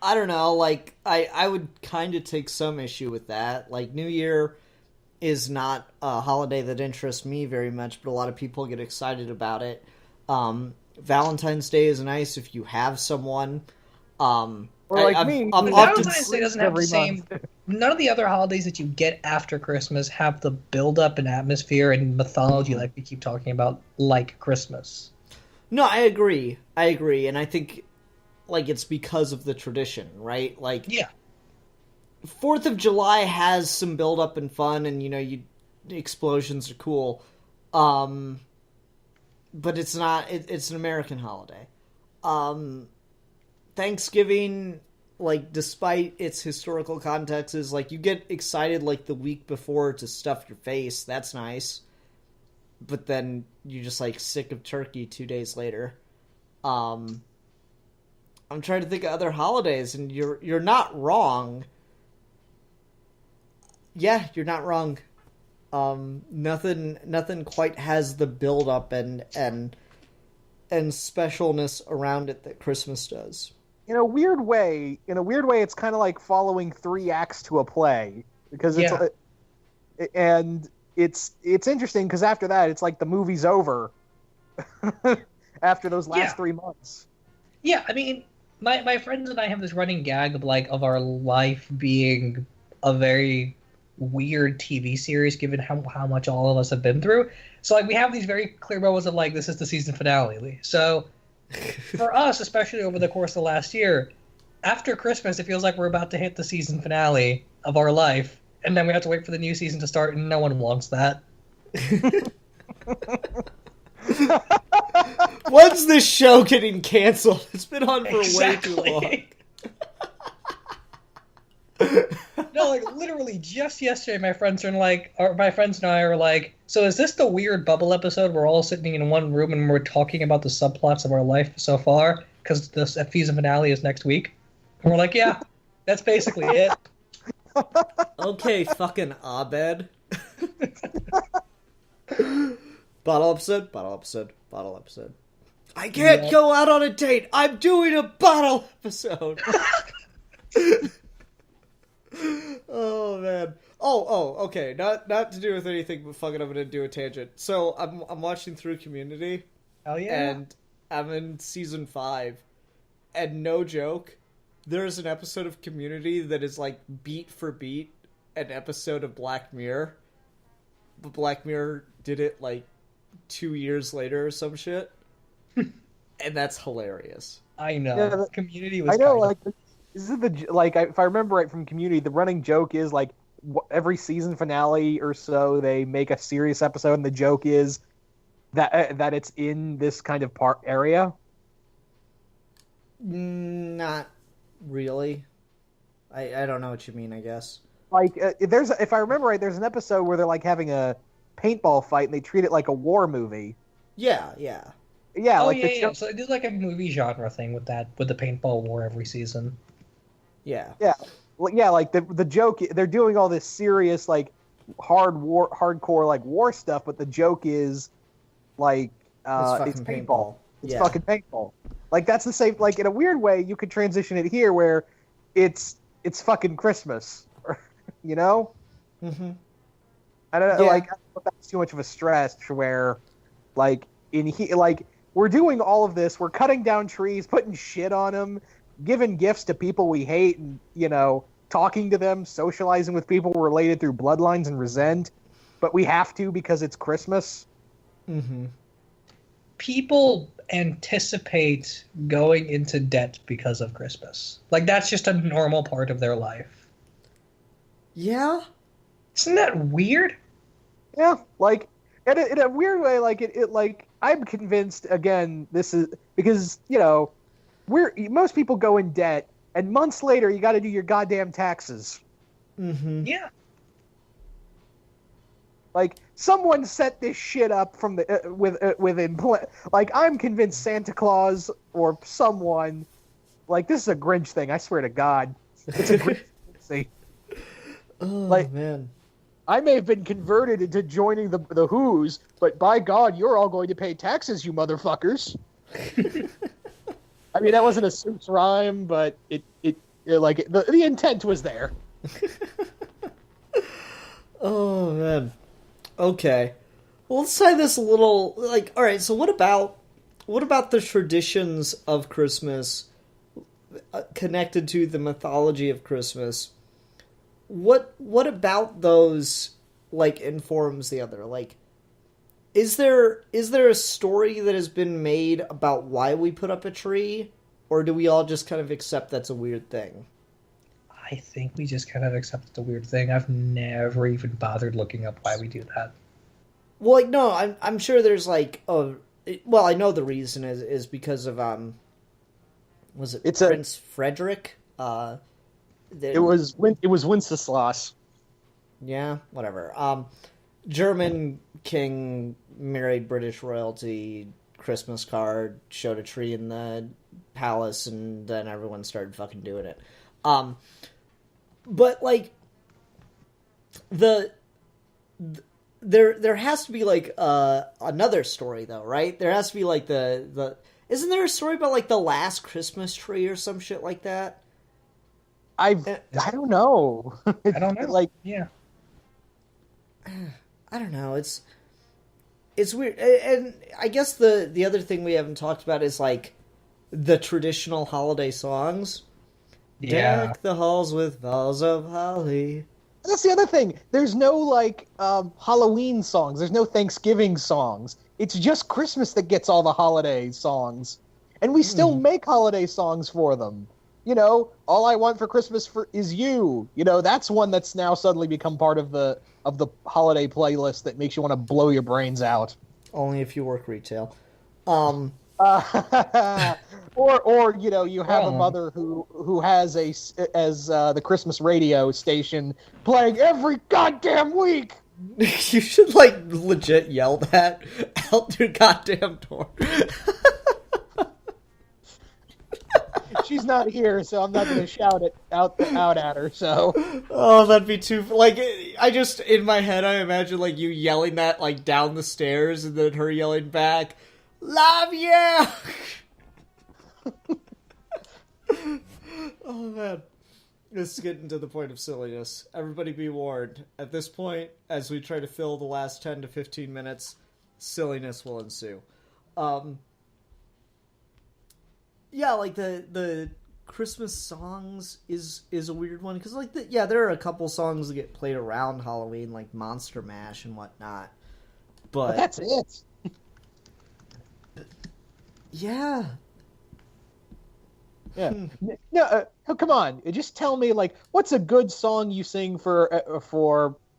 I don't know. Like, I would kind of take some issue with that. Like, New Year is not a holiday that interests me very much, but a lot of people get excited about it. Valentine's Day is nice if you have someone. Or like me. Valentine's Day doesn't have the same. None of the other holidays that you get after Christmas have the build-up and atmosphere and mythology like we keep talking about, like Christmas. No, I agree, and I think, like, it's because of the tradition, right? Like, yeah, 4th of July has some build-up and fun, and, you know, explosions are cool. But it's not, it's an American holiday. Thanksgiving, like, despite its historical context, is, like, you get excited, like, the week before to stuff your face. That's nice. But then you're just, like, sick of turkey 2 days later. I'm trying to think of other holidays, and you're not wrong. Yeah, you're not wrong. Nothing quite has the build up and specialness around it that Christmas does. In a weird way, it's kind of like following 3 acts to a play, because it's interesting because after that it's like the movie's over. After those last 3 months. Yeah, I mean, my friends and I have this running gag of our life being a very weird TV series, given how much all of us have been through. So, like, we have these very clear moments of, like, this is the season finale. So, for us, especially over the course of the last year, after Christmas, it feels like we're about to hit the season finale of our life, and then we have to wait for the new season to start, and no one wants that. When's this show getting canceled? It's been on for way too long. No, like literally just yesterday, my friends and I are like, so is this the weird bubble episode? We're all sitting in one room and we're talking about the subplots of our life so far because the season finale is next week. And we're like, yeah, that's basically it. Okay, fucking Abed. Bottle episode, bottle episode, bottle episode. I can't go out on a date. I'm doing a bottle episode. Oh man. Okay. Not to do with anything, but fucking, I'm gonna do a tangent. So I'm watching through Community. Oh yeah. And I'm in season 5, and no joke, there's an episode of Community that is like beat for beat an episode of Black Mirror, but Black Mirror did it like 2 years later or some shit, and that's hilarious. I know. Yeah, Community was. I know, like, this is if I remember right from Community, the running joke is like every season finale or so they make a serious episode, and the joke is that it's in this kind of area. Not really. I don't know what you mean, I guess. Like, if I remember right, there's an episode where they're like having a paintball fight, and they treat it like a war movie. Yeah. Yeah. Oh like yeah. So they do like a movie genre thing with the paintball war every season. Yeah. Yeah. Well, yeah, like the joke, they're doing all this serious, like, hardcore, like, war stuff, but the joke is, like, it's paintball. It's fucking paintball. Like, that's the same, like, in a weird way, you could transition it here where it's fucking Christmas, you know? Mm-hmm. I don't know, like, I don't know if that's too much of a stretch where, like, we're doing all of this, we're cutting down trees, putting shit on them, giving gifts to people we hate, and, you know, talking to them, socializing with people related through bloodlines and resent, but we have to because it's Christmas. Mm-hmm. People anticipate going into debt because of Christmas. Like, that's just a normal part of their life. Yeah? Isn't that weird? Yeah, like, in a weird way, like, it like, I'm convinced, again, this is, because, you know, most people go in debt, and months later, you got to do your goddamn taxes. Mm-hmm. Yeah. Like, someone set this shit up from like, I'm convinced Santa Claus or someone, like, this is a Grinch thing, I swear to God. It's a Grinch thing. Oh, like, man. I may have been converted into joining the Who's, but by God, you're all going to pay taxes, you motherfuckers. I mean, that wasn't a Suits rhyme, but the intent was there. Oh, man. Okay. Well, let's tie this a little, like, all right, so what about the traditions of Christmas connected to the mythology of Christmas? What about those, like, informs the other? Like, is there a story that has been made about why we put up a tree, or do we all just kind of accept that's a weird thing? I think we just kind of accept it's a weird thing. I've never even bothered looking up why we do that. Well, like, no, I'm sure there's like well, I know the reason is because of was it Prince Frederick? It was Wenceslas. Yeah, whatever. German king married British royalty, Christmas card, showed a tree in the palace, and then everyone started fucking doing it. But like there has to be like another story though, right? There has to be like the isn't there a story about like the last Christmas tree or some shit like that? I don't know. I don't know. Like, yeah. I don't know. It's weird, and I guess the other thing we haven't talked about is like the traditional holiday songs. Yeah. Deck the halls with boughs of holly. That's the other thing. There's no like Halloween songs. There's no Thanksgiving songs. It's just Christmas that gets all the holiday songs, and we still make holiday songs for them. You know, All I Want for Christmas is You. You know, that's one that's now suddenly become part of the holiday playlist that makes you want to blow your brains out. Only if you work retail. Or you have a Well. mother who has the Christmas radio station playing every goddamn week. You should like legit yell that out your goddamn door. She's not here, so I'm not going to shout it out at her. So, Oh, that'd be too like. I just in my head, I imagine like you yelling that like down the stairs, and then her yelling back, "Love you." Oh man, this is getting to the point of silliness. Everybody be warned. At this point, as we try to fill the last 10 to 15 minutes, silliness will ensue. Yeah, like the Christmas songs is a weird one because like there are a couple songs that get played around Halloween, like Monster Mash and whatnot. But that's it. Yeah. Yeah. No, come on. Just tell me, like, what's a good song you sing for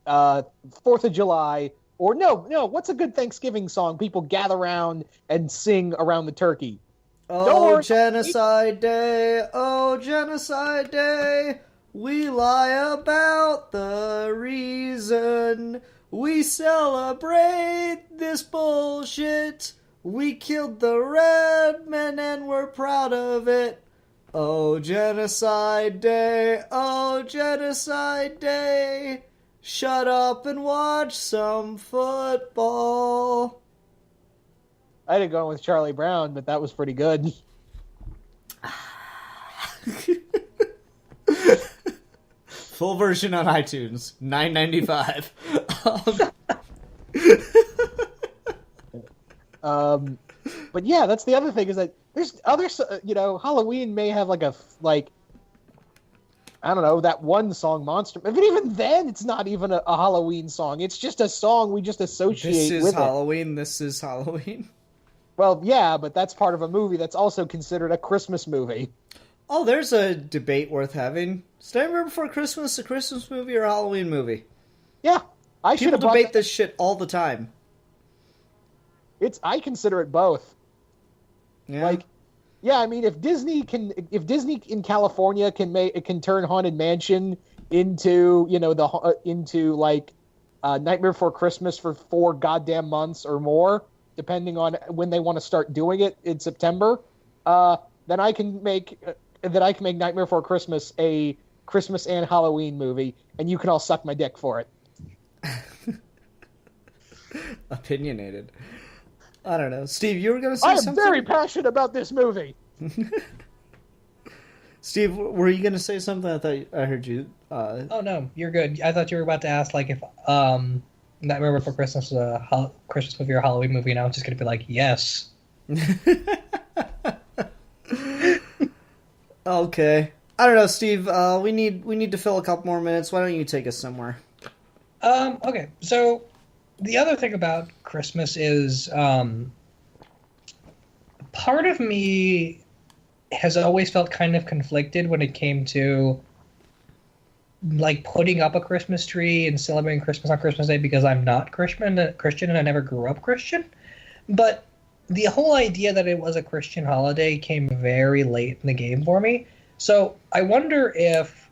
4th of July? Or no, what's a good Thanksgiving song people gather around and sing around the turkey? Oh, Genocide Day, oh, Genocide Day, we lie about the reason we celebrate this bullshit. We killed the red men and we're proud of it. Oh, Genocide Day, oh, Genocide Day, shut up and watch some football. I didn't go with Charlie Brown, but that was pretty good. Full version on iTunes, $9.95. But yeah, that's the other thing is that there's other, Halloween may have I don't know, that one song, Monster. But even then, it's not even a Halloween song. It's just a song we just associate This is with Halloween. This is Halloween. Well, yeah, but that's part of a movie that's also considered a Christmas movie. Oh, there's a debate worth having. Is Nightmare Before Christmas a Christmas movie or a Halloween movie? Yeah, I should People have debate this shit all the time. I consider it both. Yeah. I mean, if Disney in California can turn Haunted Mansion into Nightmare Before Christmas for 4 goddamn months or more, depending on when they want to start doing it in September, then I can make Nightmare Before Christmas a Christmas and Halloween movie, and you can all suck my dick for it. Opinionated. I don't know. Steve, you were going to say something? I'm very passionate about this movie. Steve, were you going to say something? I thought I heard you. Oh, no, you're good. I thought you were about to ask, like, if Nightmare Before Christmas was a Christmas movie or a Halloween movie, and I was just going to be like, yes. Okay. I don't know, Steve. We need to fill a couple more minutes. Why don't you take us somewhere? Okay, so the other thing about Christmas is part of me has always felt kind of conflicted when it came to like putting up a Christmas tree and celebrating Christmas on Christmas Day because I'm not Christian and I never grew up Christian. But the whole idea that it was a Christian holiday came very late in the game for me. So I wonder if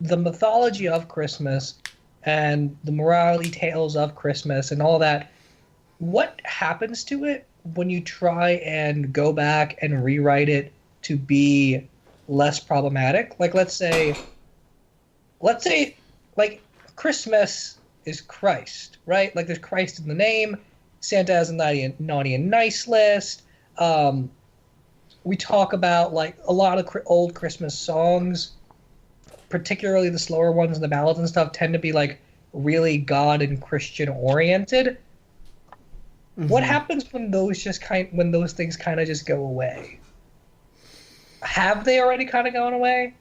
the mythology of Christmas and the morality tales of Christmas and all that, what happens to it when you try and go back and rewrite it to be less problematic? Like, let's say like Christmas is Christ, right? Like there's Christ in the name. Santa has a naughty and nice list. We talk about like a lot of old Christmas songs, particularly the slower ones and the ballads and stuff, tend to be like really God and Christian oriented. Mm-hmm. What happens when those things kind of just go away? Have they already kind of gone away?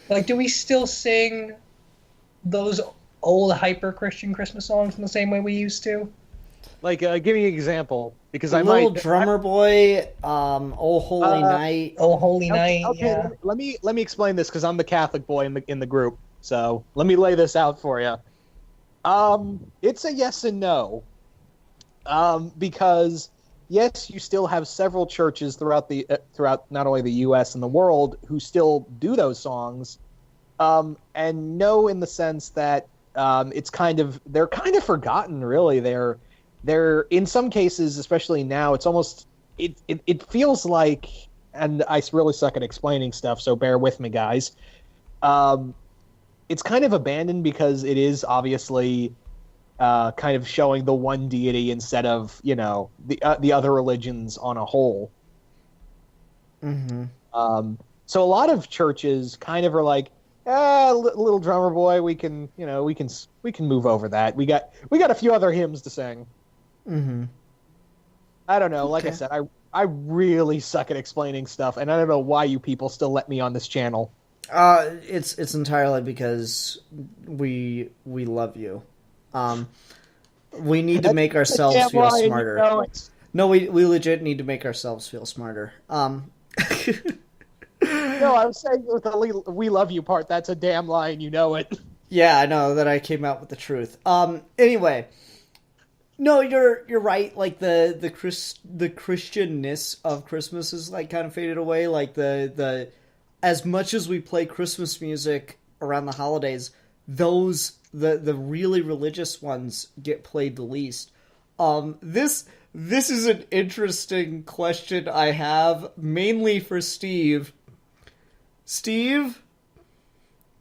Like, do we still sing those old hyper Christian Christmas songs in the same way we used to? Like, give me an example, because Little Drummer Boy, Oh Holy Night. Oh Holy Night. Okay, yeah. Let me explain this because I'm the Catholic boy in the group. So let me lay this out for you. It's a yes and no. Because yes, you still have several churches throughout throughout not only the U.S. and the world who still do those songs, and no, in the sense that they're kind of forgotten. Really, they're in some cases, especially now, it's almost it feels like, and I really suck at explaining stuff, so bear with me, guys. It's kind of abandoned because it is obviously kind of showing the one deity instead of the other religions on a whole. Mm-hmm. So a lot of churches kind of are like, little drummer boy, we can move over that. We got a few other hymns to sing. Mm-hmm. I don't know. Like Okay. I said, I really suck at explaining stuff, and I don't know why you people still let me on this channel. It's entirely because we love you. We need to make ourselves feel smarter. No, we legit need to make ourselves feel smarter. No, I was saying with the "we love you" part. That's a damn line. You know it. Yeah, I know that I came out with the truth. Anyway, no, you're right. Like the Christianness of Christmas is like kind of faded away. Like the as much as we play Christmas music around the holidays, the really religious ones get played the least. This is an interesting question I have, mainly for Steve. Steve,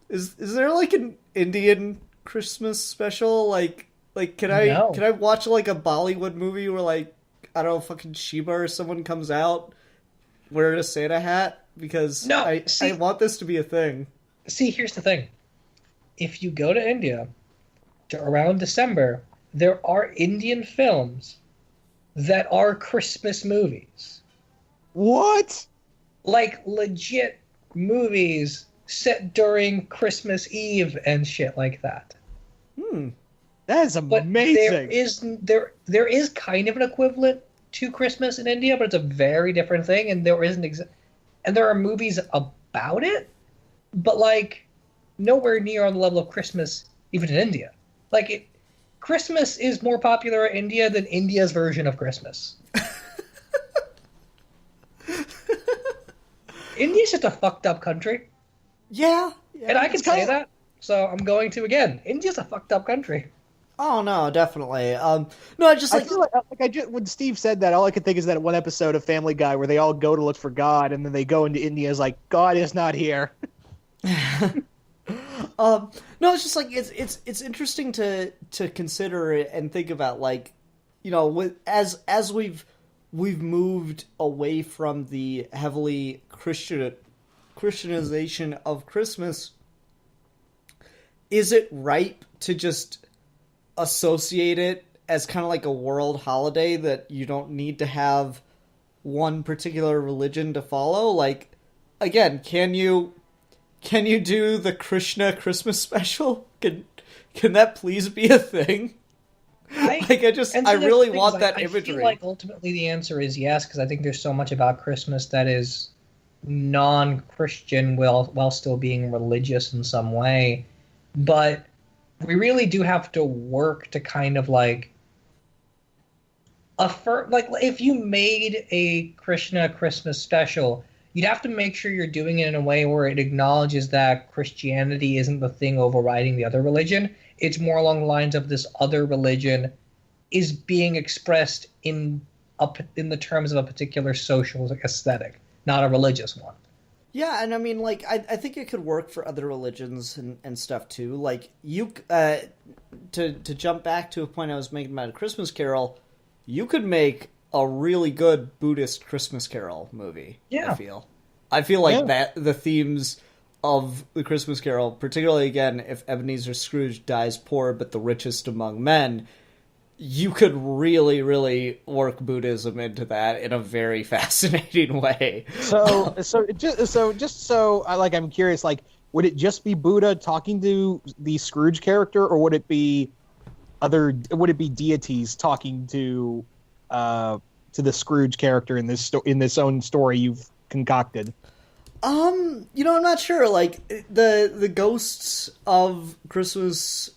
is there like an Indian Christmas special? Like can I watch like a Bollywood movie where like, I don't know, fucking Sheba or someone comes out wearing a Santa hat? Because I want this to be a thing. See, here's the thing. If you go to India around December, there are Indian films that are Christmas movies. What? Like legit movies set during Christmas Eve and shit like that. That is amazing. But there is kind of an equivalent to Christmas in India, but it's a very different thing, and there are movies about it, but like nowhere near on the level of Christmas even in India. Like Christmas is more popular in India than India's version of Christmas. India's just a fucked up country. Yeah. And I can say that, so I'm going to again. India's a fucked up country. Oh no, definitely. No, I just I feel like when Steve said that, all I could think is that one episode of Family Guy where they all go to look for God, and then they go into India is like, God is not here. No, it's just like it's interesting to consider and think about, like, as we've moved away from the heavily Christianization of Christmas. Is it ripe to just associate it as kind of like a world holiday that you don't need to have one particular religion to follow? Like, again, can you do the Krishna Christmas special? Can that please be a thing? I really want that imagery. I feel like ultimately the answer is yes, because I think there's so much about Christmas that is non-Christian while still being religious in some way. But we really do have to work to kind of like affirm, like if you made a Krishna Christmas special, you'd have to make sure you're doing it in a way where it acknowledges that Christianity isn't the thing overriding the other religion. It's more along the lines of this other religion is being expressed in the terms of a particular social aesthetic, not a religious one. Yeah, and I mean, like, I think it could work for other religions and stuff too. Like, you to jump back to a point I was making about A Christmas Carol, you could make a really good Buddhist Christmas Carol movie. Yeah, I feel like that the themes of The Christmas Carol, particularly again if Ebenezer Scrooge dies poor but the richest among men, you could really, really work Buddhism into that in a very fascinating way. I'm curious, like, would it just be Buddha talking to the Scrooge character, or would it be deities talking to the Scrooge character in this own story you've concocted? I'm not sure. Like, the ghosts of Christmas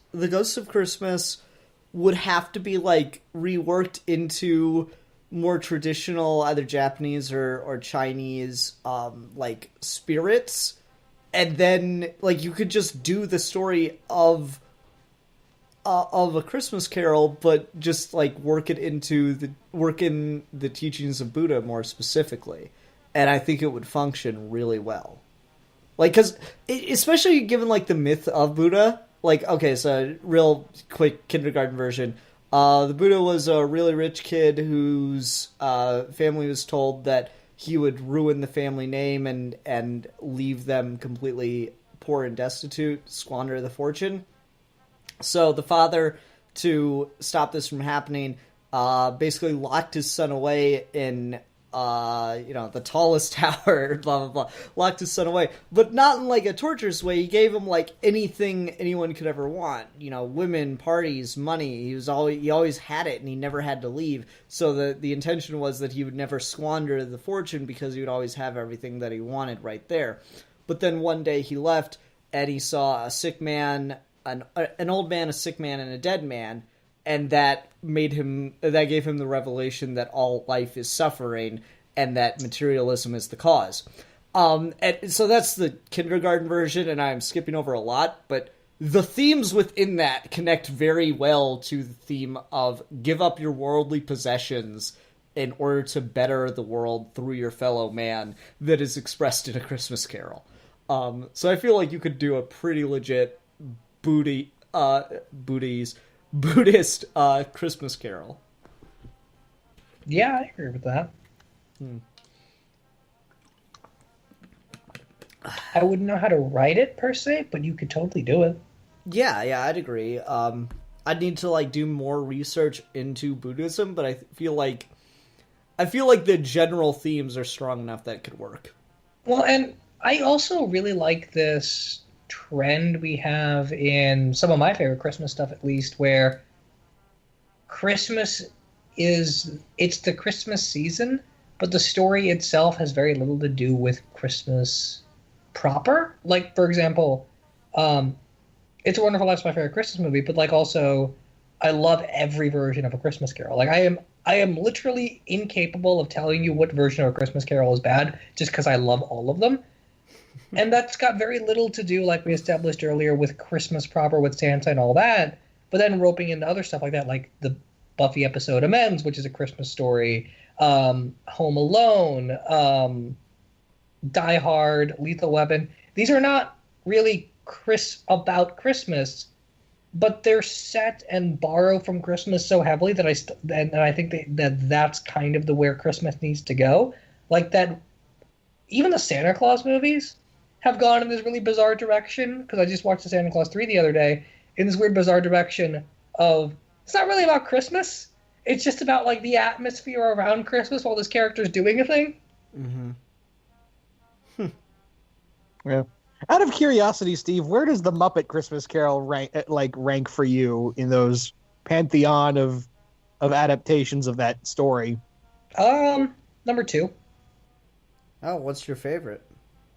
would have to be like reworked into more traditional, either Japanese or Chinese, like spirits, and then like you could just do the story of A Christmas Carol, but just like work in the teachings of Buddha more specifically, and I think it would function really well. Like, because especially given like the myth of Buddha, like okay, so real quick kindergarten version. The Buddha was a really rich kid whose family was told that he would ruin the family name and leave them completely poor and destitute, squander the fortune. So the father, to stop this from happening, basically locked his son away in, the tallest tower, blah, blah, blah. Locked his son away. But not in, like, a torturous way. He gave him, like, anything anyone could ever want. You know, women, parties, money. He always had it, and he never had to leave. So the intention was that he would never squander the fortune because he would always have everything that he wanted right there. But then one day he left, and he saw a sick man, an old man, a sick man, and a dead man, and that gave him the revelation that all life is suffering and that materialism is the cause. And so that's the kindergarten version, and I'm skipping over a lot, but the themes within that connect very well to the theme of give up your worldly possessions in order to better the world through your fellow man that is expressed in A Christmas Carol. So I feel like you could do a pretty legit Buddhist Christmas Carol. Yeah, I agree with that. I wouldn't know how to write it per se, but you could totally do it. Yeah, I'd agree. I'd need to like do more research into Buddhism, but I feel like the general themes are strong enough that it could work. Well, and I also really like this trend we have in some of my favorite Christmas stuff, at least, where Christmas it's the Christmas season, but the story itself has very little to do with Christmas proper. Like, for example, It's a Wonderful Life's my favorite Christmas movie, but like also I love every version of A Christmas Carol. Like I am literally incapable of telling you what version of A Christmas Carol is bad just because I love all of them. And that's got very little to do, like we established earlier, with Christmas proper, with Santa and all that. But then roping into other stuff like that, like the Buffy episode Amends, which is a Christmas story, Home Alone, Die Hard, Lethal Weapon. These are not really about Christmas, but they're set and borrow from Christmas so heavily that I think that's kind of where Christmas needs to go. Like that, even the Santa Claus movies have gone in this really bizarre direction, because I just watched the Santa Claus 3 the other day, in this weird bizarre direction of, it's not really about Christmas, it's just about like the atmosphere around Christmas while this character's doing a thing. Mm-hmm. Yeah. Out of curiosity, Steve, where does the Muppet Christmas Carol rank for you in those pantheon of adaptations of that story? Number 2. Oh, what's your favorite?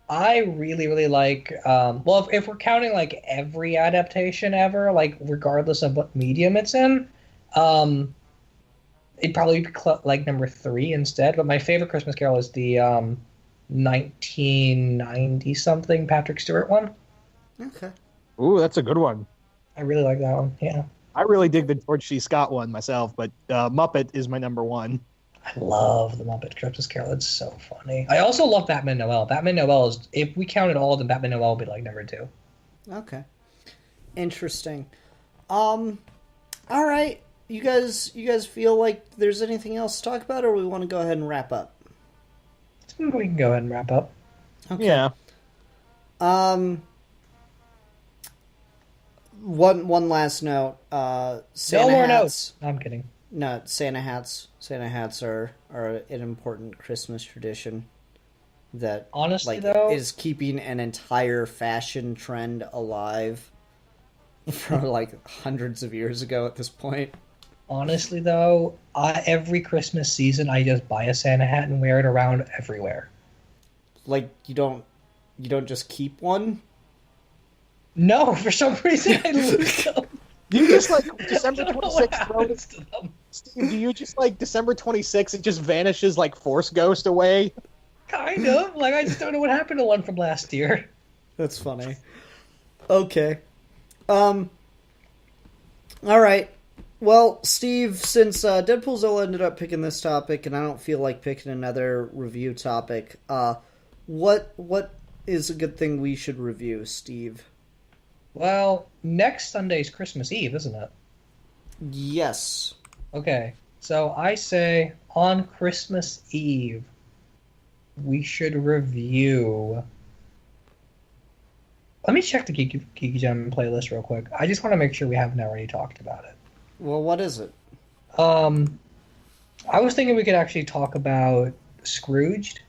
I really, really like, well, if we're counting, like, every adaptation ever, like, regardless of what medium it's in, it'd probably be, like, number 3 instead. But my favorite Christmas Carol is the 1990-something Patrick Stewart one. Okay. Ooh, that's a good one. I really like that one, yeah. I really dig the George C. Scott one myself, but Muppet is my number 1. I love the Muppet Christmas Carol. It's so funny. I also love Batman Noel. Batman Noel is, if we counted all of them, Batman Noel would be like number 2. Okay. Interesting. All right. You guys feel like there's anything else to talk about, or we want to go ahead and wrap up? We can go ahead and wrap up. Okay. Yeah. One last note. Santa no more hats. notes. No, I'm kidding. No, Santa hats. Santa hats are an important Christmas tradition that Honestly, though, is keeping an entire fashion trend alive from like hundreds of years ago at this point. Honestly, though, every Christmas season I just buy a Santa hat and wear it around everywhere. Like you don't just keep one? No, for some reason I lose them. You just like December 26th throw Steve, do you just like December 26th? It just vanishes like Force Ghost away. Kind of. Like, I just don't know what happened to one from last year. That's funny. Okay. All right. Well, Steve, since Deadpoolzilla ended up picking this topic, and I don't feel like picking another review topic, what is a good thing we should review, Steve? Well, next Sunday's Christmas Eve, isn't it? Yes. Okay, so I say on Christmas Eve, we should review. Let me check the Geeky Gem playlist real quick. I just want to make sure we haven't already talked about it. Well, what is it? I was thinking we could actually talk about Scrooged.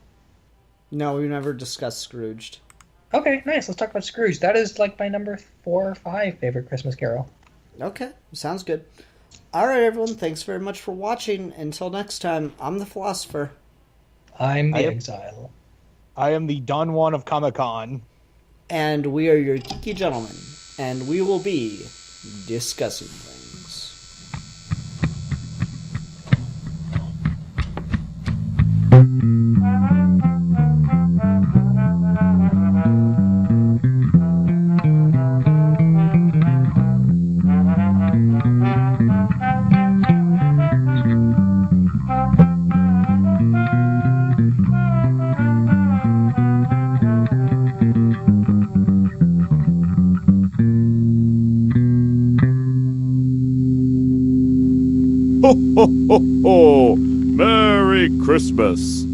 No, we've never discussed Scrooged. Okay, nice. Let's talk about Scrooge. That is like my number 4 or 5 favorite Christmas Carol. Okay, sounds good. All right, everyone. Thanks very much for watching. Until next time, I'm the Philosopher. I'm the Exile. I am the Don Juan of Comic-Con. And we are your Geeky Gentlemen. And we will be discussing things. Ho, ho, ho, ho! Merry Christmas!